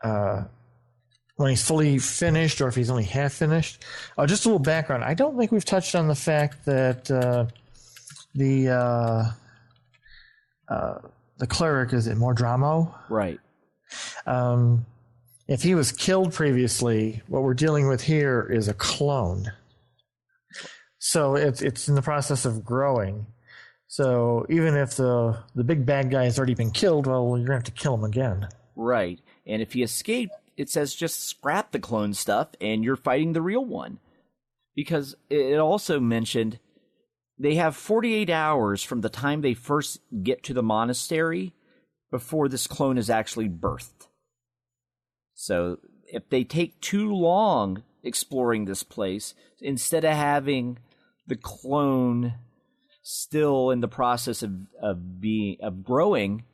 when he's fully finished or if he's only half finished. Just a little background. I don't think we've touched on the fact that the cleric, is it Mordramo? Right. If he was killed previously, what we're dealing with here is a clone. So it's in the process of growing. So even if the big bad guy has already been killed, well, you're going to have to kill him again. Right. And if he escaped, it says just scrap the clone stuff and you're fighting the real one. Because it also mentioned they have 48 hours from the time they first get to the monastery before this clone is actually birthed. So if they take too long exploring this place, instead of having the clone still in the process of growing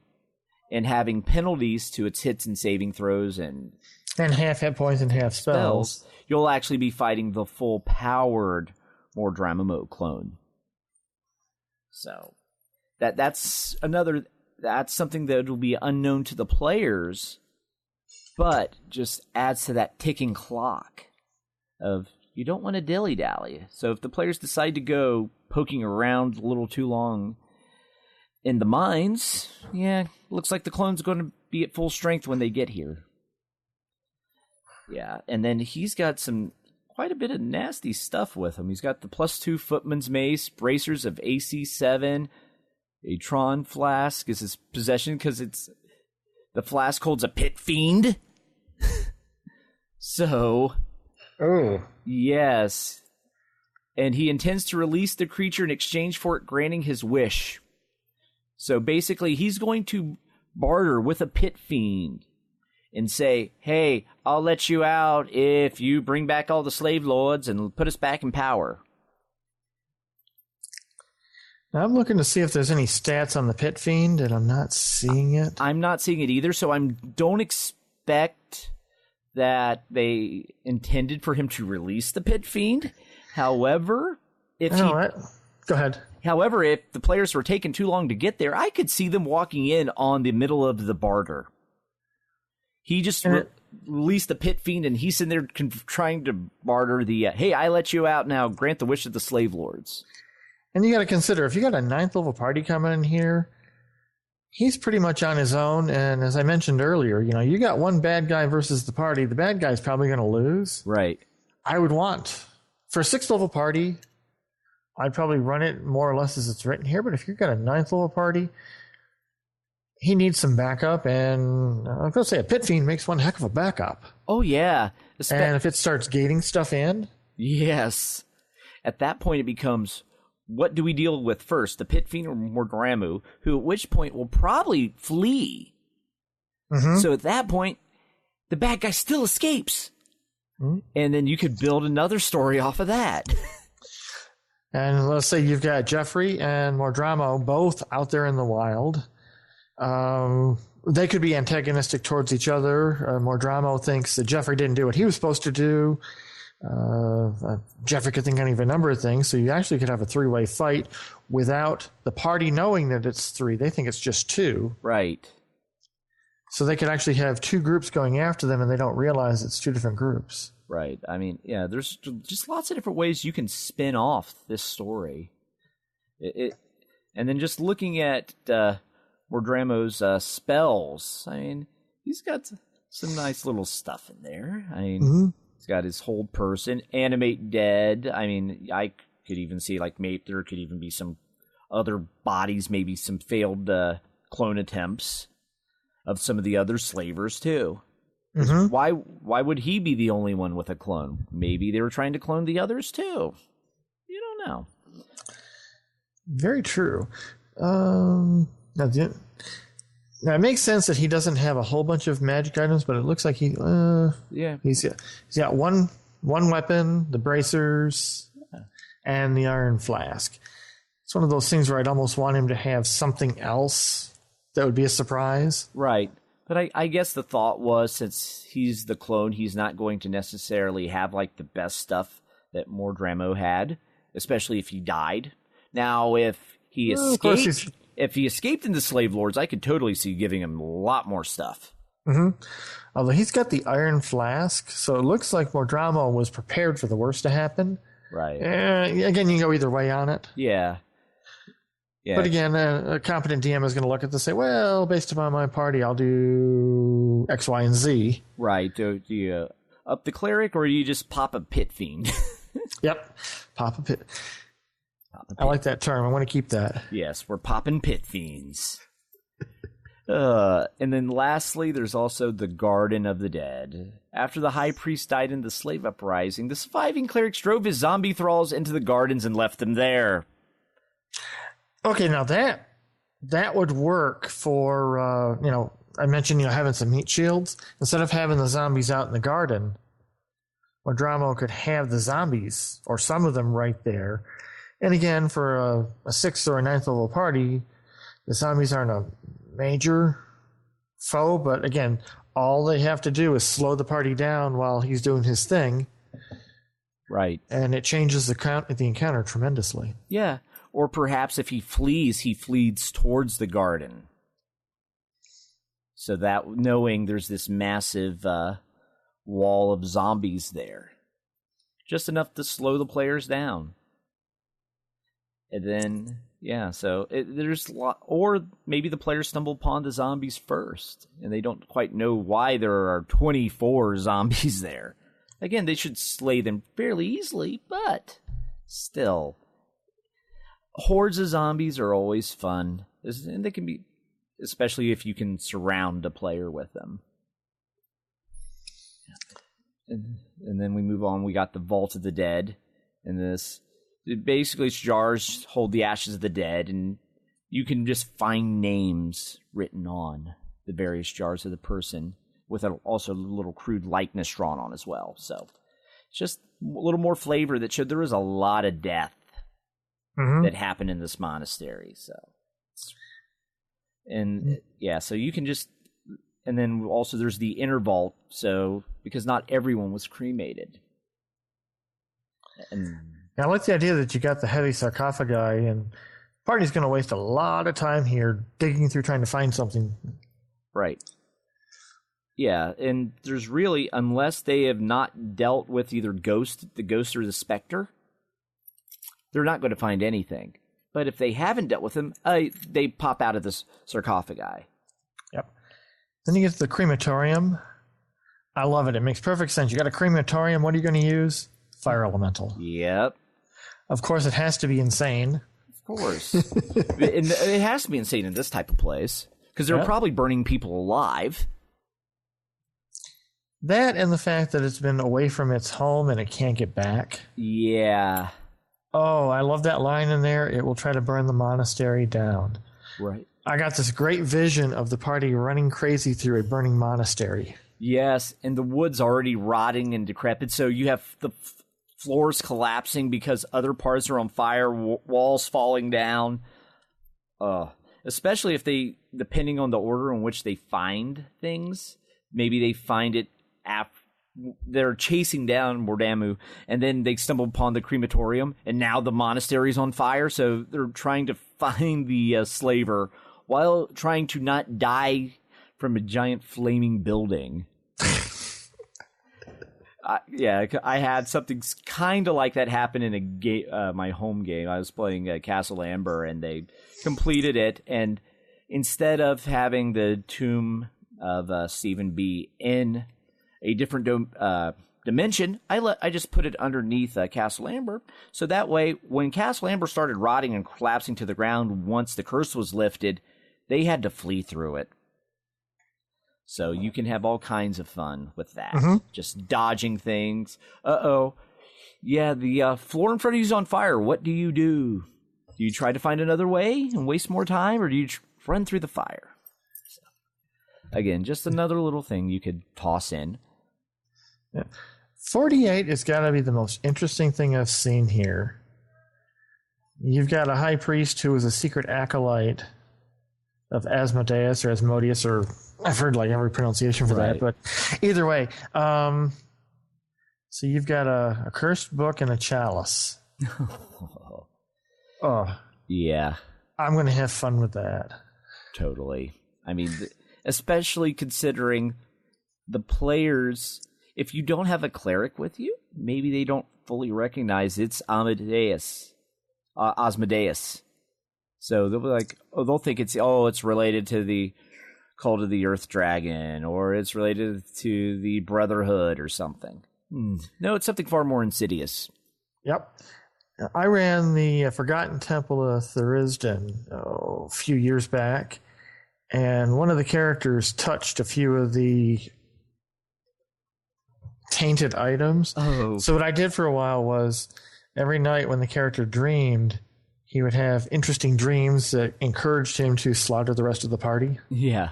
and having penalties to its hits and saving throws and half hit points and half spells, you'll actually be fighting the full powered Mordramo clone. So that's something that will be unknown to the players, but just adds to that ticking clock of you don't want to dilly-dally. So if the players decide to go poking around a little too long in the mines, looks like the clone's going to be at full strength when they get here. Yeah, and then he's got quite a bit of nasty stuff with him. He's got the +2 footman's mace, bracers of AC7, a Tron flask is his possession because the flask holds a pit fiend. So, yes. And he intends to release the creature in exchange for it granting his wish. So basically, he's going to barter with a pit fiend and say, hey, I'll let you out if you bring back all the slave lords and put us back in power. Now I'm looking to see if there's any stats on the pit fiend, and I'm not seeing it. I'm not seeing it either, so I don't expect that they intended for him to release the pit fiend. However, Go ahead. However, if the players were taking too long to get there, I could see them walking in on the middle of the barter. He just released the pit fiend, and he's in there trying to barter the, hey, I let you out now, grant the wish of the slave lords. And you got to consider, if you got a 9th level party coming in here, he's pretty much on his own. And as I mentioned earlier, you got one bad guy versus the party. The bad guy's probably going to lose. Right. I would want, for a 6th level party, I'd probably run it more or less as it's written here. But if you've got a 9th level party, he needs some backup. And I'm going to say a pit fiend makes one heck of a backup. Oh, yeah. And if it starts gating stuff in. Yes. At that point, it becomes, what do we deal with first, the pit fiend or Mordramo, who at which point will probably flee. Mm-hmm. So at that point, the bad guy still escapes. Mm-hmm. And then you could build another story off of that. And let's say you've got Jeffrey and Mordramo both out there in the wild. They could be antagonistic towards each other. Mordramo thinks that Jeffrey didn't do what he was supposed to do. Jeffrey could think any of a number of things. So you actually could have a 3-way fight without the party knowing that it's 3. They think it's just 2. Right. So they could actually have 2 groups going after them, and they don't realize it's 2 different groups. Right. I mean, yeah, there's just lots of different ways you can spin off this story. And then just looking at Mordramo's spells, I mean, he's got some nice little stuff in there. I mean, he's got his hold person, animate dead. I mean, I could even see like maybe there could even be some other bodies, maybe some failed clone attempts of some of the other slavers too. Why would he be the only one with a clone? Maybe they were trying to clone the others too. You don't know. Very true. Now it makes sense that he doesn't have a whole bunch of magic items, but it looks like he's got one weapon, the bracers, and the iron flask. It's one of those things where I'd almost want him to have something else that would be a surprise. Right. But I guess the thought was, since he's the clone, he's not going to necessarily have like the best stuff that Mordramo had, especially if he died. Now, if he escaped into Slave Lords, I could totally see giving him a lot more stuff. Although he's got the iron flask, so it looks like Mordramo was prepared for the worst to happen. Right. Again, you can go either way on it. Yeah. But again, a competent DM is going to look at this and say, well, based upon my party, I'll do X, Y, and Z. Right. Do you up the cleric, or do you just pop a pit fiend? Yep. Pop a pit. I like that term. I want to keep that. Yes, we're popping pit fiends. And then lastly, there's also the Garden of the Dead. After the high priest died in the slave uprising, the surviving clerics drove his zombie thralls into the gardens and left them there. Okay, now that would work for, I mentioned, having some heat shields. Instead of having the zombies out in the garden, Mordramo could have the zombies, or some of them, right there. And again, for a 6th or a 9th level party, the zombies aren't a major foe, but again, all they have to do is slow the party down while he's doing his thing. Right. And it changes the encounter tremendously. Yeah. Or perhaps if he flees towards the garden. So that, knowing there's this massive wall of zombies there. Just enough to slow the players down. And then, there's a lot, or maybe the players stumble upon the zombies first, and they don't quite know why there are 24 zombies there. Again, they should slay them fairly easily, but still. Hordes of zombies are always fun, and they can be, especially if you can surround a player with them. And then we move on. We got the Vault of the Dead, and this basically jars hold the ashes of the dead, and you can just find names written on the various jars of the person, with also a little crude likeness drawn on as well. So it's just a little more flavor that showed there was a lot of death that happened in this monastery. So, so you can just, and then also there's the inner vault. So because not everyone was cremated, and I like the idea that you got the heavy sarcophagi, and party's going to waste a lot of time here digging through trying to find something. Right. Yeah, and there's really, unless they have not dealt with either the ghost or the specter, they're not going to find anything. But if they haven't dealt with them, they pop out of this sarcophagi. Yep. Then you get to the crematorium. I love it. It makes perfect sense. You got a crematorium. What are you going to use? Fire elemental. Yep. Of course, it has to be insane. Of course. It has to be insane in this type of place, because they're probably burning people alive. That and the fact that it's been away from its home and it can't get back. Yeah. Oh, I love that line in there. It will try to burn the monastery down. Right. I got this great vision of the party running crazy through a burning monastery. Yes, and the wood's already rotting and decrepit, so you have the floors collapsing because other parts are on fire, walls falling down. Especially if they, depending on the order in which they find things, maybe they find it after they're chasing down Mordramo, and then they stumble upon the crematorium, and now the monastery's on fire, so they're trying to find the slaver while trying to not die from a giant flaming building. I had something kind of like that happen in a game, my home game. I was playing Castle Amber, and they completed it. And instead of having the tomb of Stephen be in a different dimension, I just put it underneath Castle Amber. So that way, when Castle Amber started rotting and collapsing to the ground once the curse was lifted, they had to flee through it. So you can have all kinds of fun with that. Just dodging things. Yeah, the floor in front of you is on fire. What do? Do you try to find another way and waste more time, or do you run through the fire? So, again, just another little thing you could toss in. Yeah. 48 has got to be the most interesting thing I've seen here. You've got a high priest who is a secret acolyte of Asmodeus or Asmodeus, or I've heard like every pronunciation for that, but either way. So you've got a cursed book and a chalice. Oh. Yeah. I'm going to have fun with that. Totally. I mean, especially considering the players, if you don't have a cleric with you, maybe they don't fully recognize it's Asmodeus. So they'll be like, they'll think it's related to the Cult of the Earth Dragon, or it's related to the Brotherhood or something. No, it's something far more insidious. Yep. I ran the Forgotten Temple of Thurisdan a few years back, and one of the characters touched a few of the tainted items. So what I did for a while was every night when the character dreamed, he would have interesting dreams that encouraged him to slaughter the rest of the party. Yeah.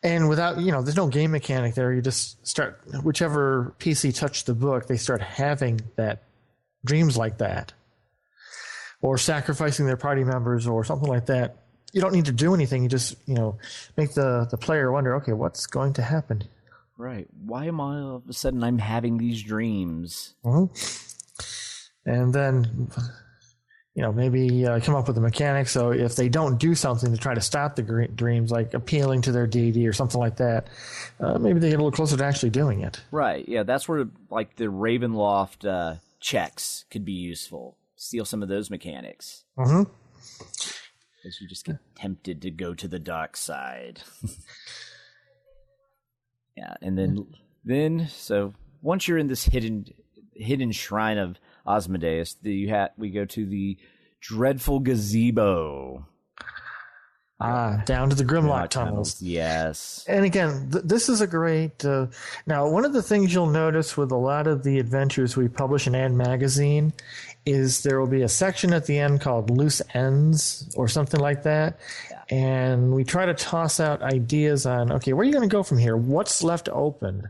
And without, there's no game mechanic there. You just start, whichever PC touched the book, they start having that dreams like that. Or sacrificing their party members or something like that. You don't need to do anything. You just, make the player wonder, okay, what's going to happen? Right. Why am I all of a sudden I'm having these dreams? And then, maybe come up with a mechanic. So if they don't do something to try to stop the dreams, like appealing to their deity or something like that, maybe they get a little closer to actually doing it. Right. Yeah, that's where like the Ravenloft checks could be useful. Steal some of those mechanics. Because you just get tempted to go to the dark side. Yeah, and then so once you're in this hidden shrine of Asmodeus, we go to the dreadful gazebo. Down to the Grimlock tunnels. Yes. And again, this is a great... now, one of the things you'll notice with a lot of the adventures we publish in Ad Magazine is there will be a section at the end called Loose Ends or something like that. Yeah. And we try to toss out ideas on, okay, where are you going to go from here? What's left open?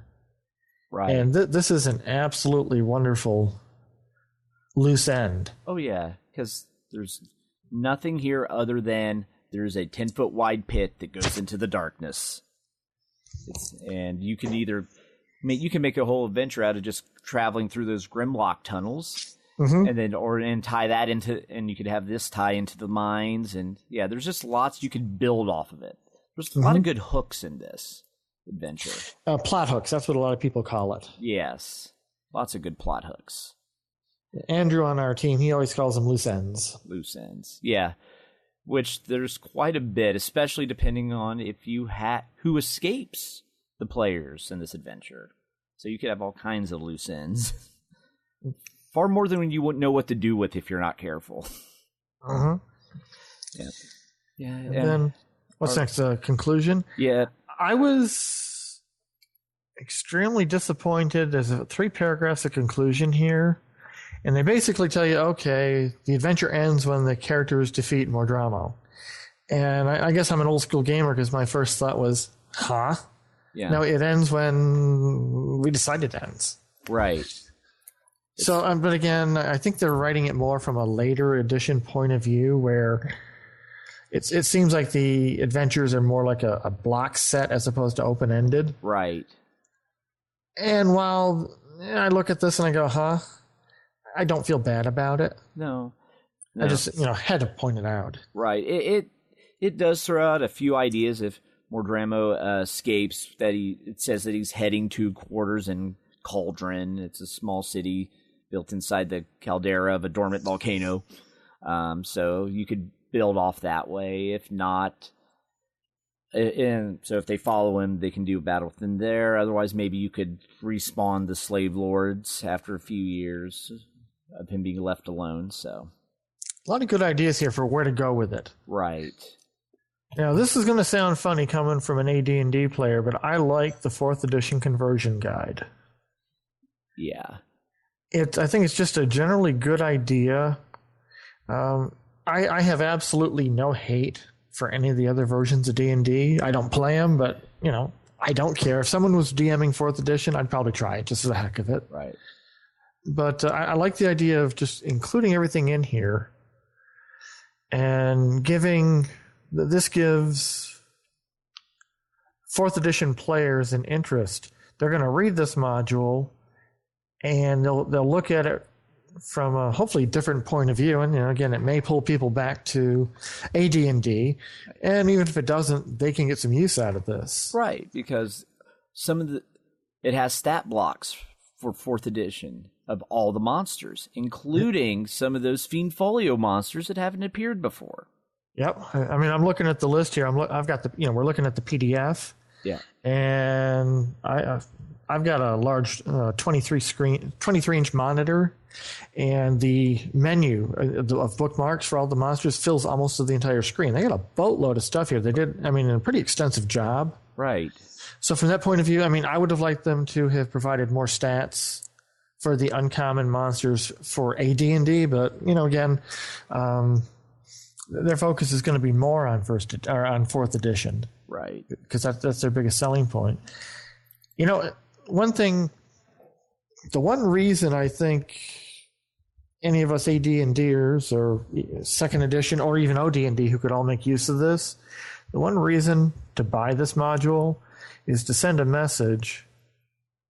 Right. And this is an absolutely wonderful loose end. Oh, yeah, because there's nothing here other than there's a 10-foot wide pit that goes into the darkness. And you can make a whole adventure out of just traveling through those Grimlock tunnels. And then tie that into, and you could have this tie into the mines, and yeah, there's just lots you could build off of it. There's a lot of good hooks in this adventure. Plot hooks, that's what a lot of people call it. Yes, lots of good plot hooks. Andrew on our team, he always calls them loose ends. Loose ends, yeah. Which there's quite a bit, especially depending on if you who escapes the players in this adventure. So you could have all kinds of loose ends. Far more than you wouldn't know what to do with if you're not careful. Yeah. And then, what's next? Conclusion? Yeah. I was extremely disappointed. There's 3 paragraphs of conclusion here. And they basically tell you, okay, the adventure ends when the characters defeat Mordramo. And I guess I'm an old school gamer because my first thought was, huh? Yeah. No, it ends when we decide it ends. Right. So, but again, I think they're writing it more from a later edition point of view where it seems like the adventures are more like a block set as opposed to open-ended. Right. And while I look at this and I go, huh? I don't feel bad about it. No. I just, had to point it out. Right. It does throw out a few ideas if Mordramo escapes, it says that he's heading to quarters in Cauldron. It's a small city built inside the caldera of a dormant volcano. So you could build off that way. If not, and so if they follow him, they can do a battle within there. Otherwise, maybe you could respawn the slave lords after a few years of him being left alone. So a lot of good ideas here for where to go with it. Right. Now, this is going to sound funny coming from an AD&D player, but I like the 4th edition conversion guide. Yeah. I think it's just a generally good idea. I have absolutely no hate for any of the other versions of D&D. I don't play them, but, I don't care. If someone was DMing 4th edition, I'd probably try it just for the heck of it. Right. But I like the idea of just including everything in here and this gives 4th edition players an interest. They're going to read this module and they'll look at it from a hopefully different point of view. And again, it may pull people back to AD&D, and even if it doesn't, they can get some use out of this. Right, because it has stat blocks for 4th edition of all the monsters, including some of those Fiend Folio monsters that haven't appeared before. Yep. I mean, I'm looking at the list here. I've got we're looking at the PDF. Yeah. And I've got a large 23-inch monitor, and the menu of bookmarks for all the monsters fills almost to the entire screen. They got a boatload of stuff here. They did, a pretty extensive job. Right. So from that point of view, I would have liked them to have provided more stats for the uncommon monsters for AD&D, but again, their focus is going to be more on 4th edition. Right. Because that's their biggest selling point. The one reason I think any of us AD&Ders or 2nd edition or even OD&D who could all make use of this, the one reason to buy this module is to send a message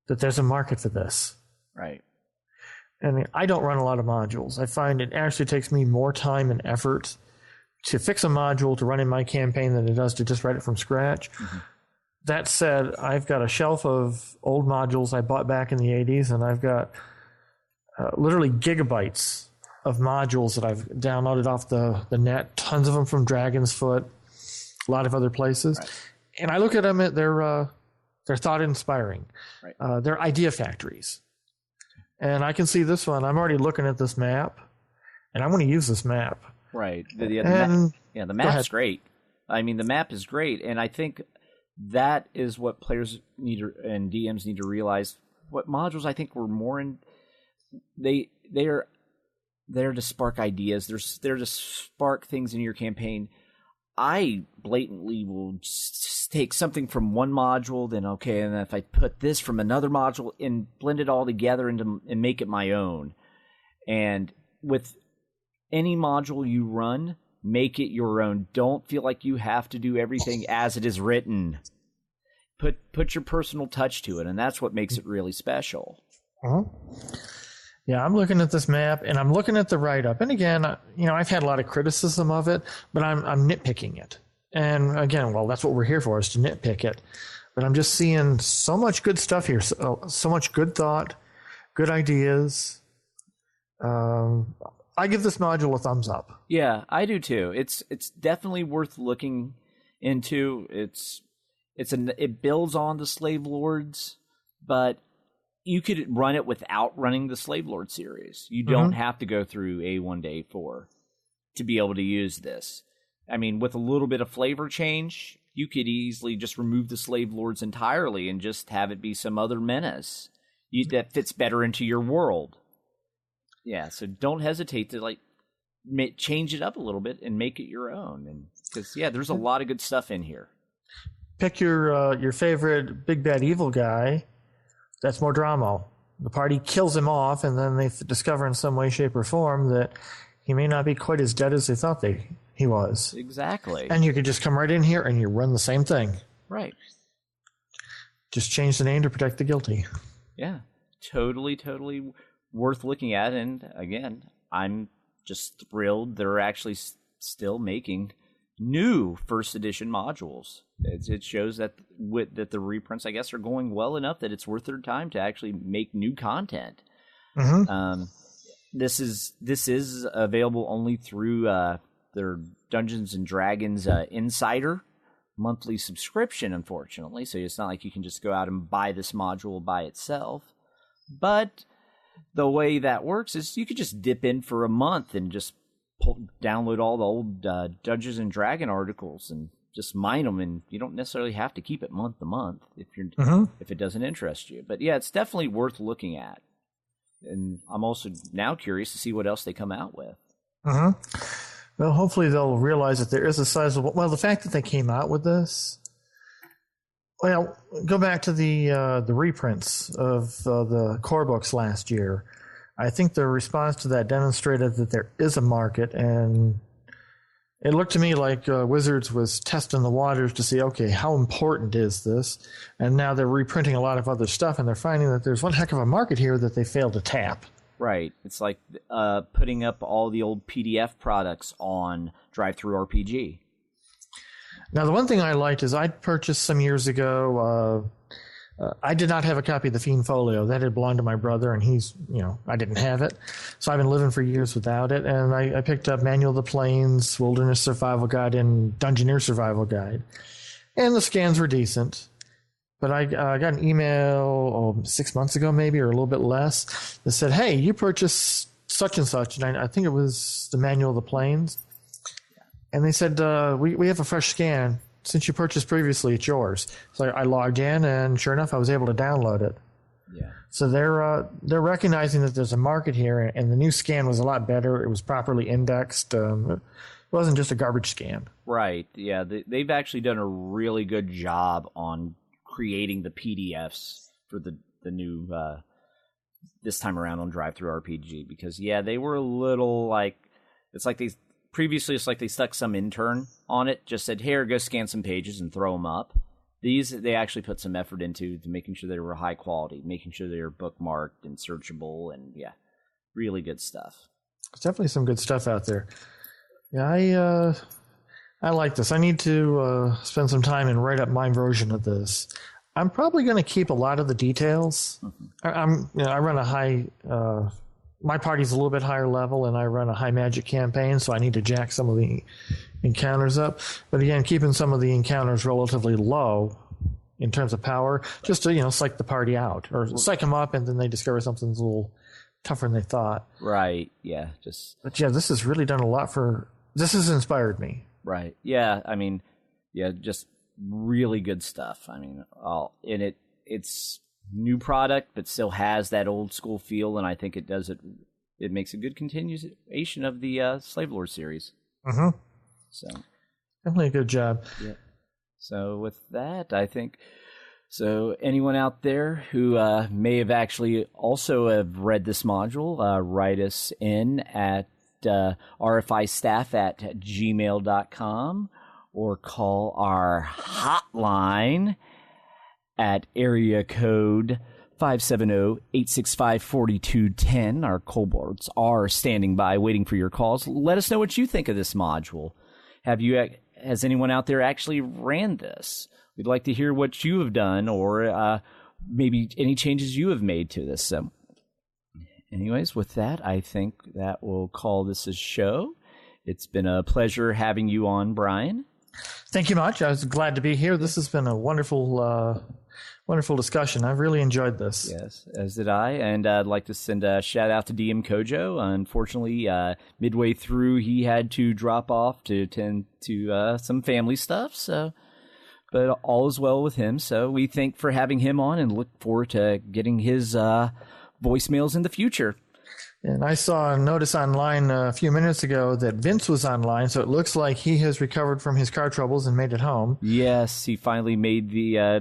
that there's a market for this. Right. And I don't run a lot of modules. I find it actually takes me more time and effort to fix a module to run in my campaign than it does to just write it from scratch. Mm-hmm. That said, I've got a shelf of old modules I bought back in the 80s, and I've got literally gigabytes of modules that I've downloaded off the net, tons of them from Dragon's Foot, a lot of other places. Right. And I look at them, they're thought-inspiring. Right. They're idea factories. And I can see this one. I'm already looking at this map, and I want to use this map. Right. The map's great. I mean, the map is great, and I think that is what players and DMs need to realize. What modules I think were more in, they're there to spark ideas. They're there to spark things in your campaign. I blatantly will take something from one module, then and if I put this from another module and blend it all together and make it my own. And with any module you run, make it your own. Don't feel like you have to do everything as it is written. Put your personal touch to it, and that's what makes it really special. Uh-huh. Yeah, I'm looking at this map, and I'm looking at the write-up. And again, I've had a lot of criticism of it, but I'm nitpicking it. And again, that's what we're here for, is to nitpick it. But I'm just seeing so much good stuff here, so much good thought, good ideas. I give this module a thumbs up. Yeah, I do too. It's definitely worth looking into. It builds on the Slave Lords, but you could run it without running the Slave Lord series. You don't have to go through A1 to A4 to be able to use this. I mean, with a little bit of flavor change, you could easily just remove the Slave Lords entirely and just have it be some other menace that fits better into your world. Yeah, so don't hesitate to change it up a little bit and make it your own. And because there's a lot of good stuff in here. Pick your favorite big bad evil guy. That's Mordramo. The party kills him off, and then they discover in some way, shape, or form that he may not be quite as dead as they thought he was. Exactly. And you could just come right in here and you run the same thing. Right. Just change the name to protect the guilty. Yeah. Totally worth looking at. And again, I'm just thrilled they're actually still making new first edition modules. It shows that that the reprints, I guess, are going well enough that it's worth their time to actually make new content. Mm-hmm. This is available only through their Dungeons and Dragons Insider monthly subscription, unfortunately. So it's not like you can just go out and buy this module by itself. But the way that works is you could just dip in for a month and just download all the old Dungeons and Dragon articles and just mine them, and you don't necessarily have to keep it month to month if it doesn't interest you. But yeah, it's definitely worth looking at. And I'm also now curious to see what else they come out with. Well, hopefully they'll realize that there is a sizable... Well, the fact that they came out with this... Well, go back to the reprints of the core books last year. I think the response to that demonstrated that there is a market, and it looked to me like Wizards was testing the waters to see, okay, how important is this? And now they're reprinting a lot of other stuff, and they're finding that there's one heck of a market here that they failed to tap. Right. It's like putting up all the old PDF products on DriveThruRPG. Now, the one thing I liked is I purchased some years ago... I did not have a copy of the Fiend Folio. That had belonged to my brother, and I didn't have it. So I've been living for years without it. And I picked up Manual of the Plains, Wilderness Survival Guide, and Dungeoneer Survival Guide. And the scans were decent. But I got an email 6 months ago, maybe, or a little bit less, that said, hey, you purchased such and such. And I think it was the Manual of the Plains. And they said, we have a fresh scan. Since you purchased previously, it's yours. So I logged in, and sure enough, I was able to download it. Yeah. So they're recognizing that there's a market here, and the new scan was a lot better. It was properly indexed. It wasn't just a garbage scan. Right. Yeah. They've actually done a really good job on creating the PDFs for the new this time around on DriveThruRPG, because they were a little like previously, it's like they stuck some intern on it, just said, here, go scan some pages and throw them up. These, they actually put some effort into making sure they were high quality, making sure they were bookmarked and searchable, and really good stuff. There's definitely some good stuff out there. Yeah, I like this. I need to spend some time and write up my version of this. I'm probably going to keep a lot of the details. Mm-hmm. I run a high... my party's a little bit higher level, and I run a high magic campaign, so I need to jack some of the encounters up. But again, keeping some of the encounters relatively low in terms of power, just to, psych the party out. Or psych them up, and then they discover something's a little tougher than they thought. Right, yeah. But this has really done a lot for... This has inspired me. Right, yeah, just really good stuff. It's... new product, but still has that old school feel, and I think it makes a good continuation of the Slave Lord series. Mm-hmm. So definitely a good job. Yeah. So with that, I think anyone out there who may have actually also have read this module, write us in at rfistaff@gmail.com or call our hotline at area code 570-865-4210. Our kobolds are standing by waiting for your calls. Let us know what you think of this module. Has anyone out there actually ran this? We'd like to hear what you have done, or maybe any changes you have made to this. So anyways, with that, I think that we'll call this a show. It's been a pleasure having you on, Brian. Thank you much. I was glad to be here. This has been a wonderful discussion. I've really enjoyed this. Yes, as did I. And I'd like to send a shout out to DM Kojo. Unfortunately, midway through, he had to drop off to tend to some family stuff. But all is well with him. So we thank for having him on and look forward to getting his voicemails in the future. And I saw a notice online a few minutes ago that Vince was online, so it looks like he has recovered from his car troubles and made it home. Yes, he finally made the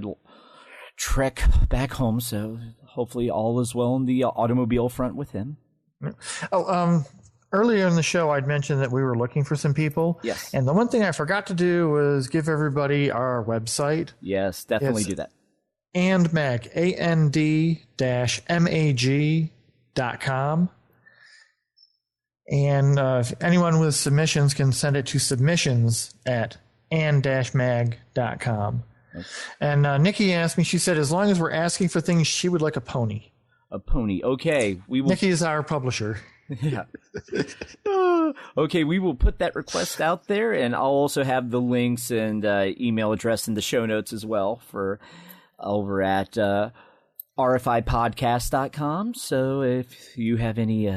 trek back home, so hopefully all is well on the automobile front with him. Earlier in the show, I'd mentioned that we were looking for some people. Yes. And the one thing I forgot to do was give everybody our website. Yes, definitely do that. AndMag, AND-MAG.com. And if anyone with submissions can send it to submissions@and-mag.com. Okay. And Nikki asked me, she said, as long as we're asking for things, she would like a pony. A pony. Okay. Nikki is our publisher. Yeah. Okay, we will put that request out there, and I'll also have the links and email address in the show notes as well for over at rfipodcast.com. So if you have any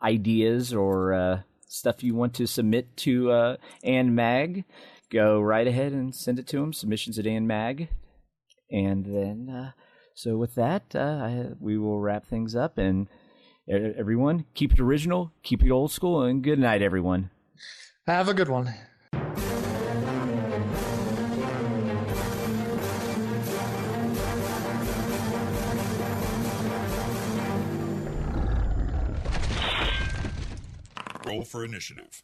ideas or stuff you want to submit to Ann Mag, go right ahead and send it to them. Submissions at Ann Mag. And then, so with that, we will wrap things up. And everyone, keep it original, keep it old school, and good night, everyone. Have a good one. Roll for initiative.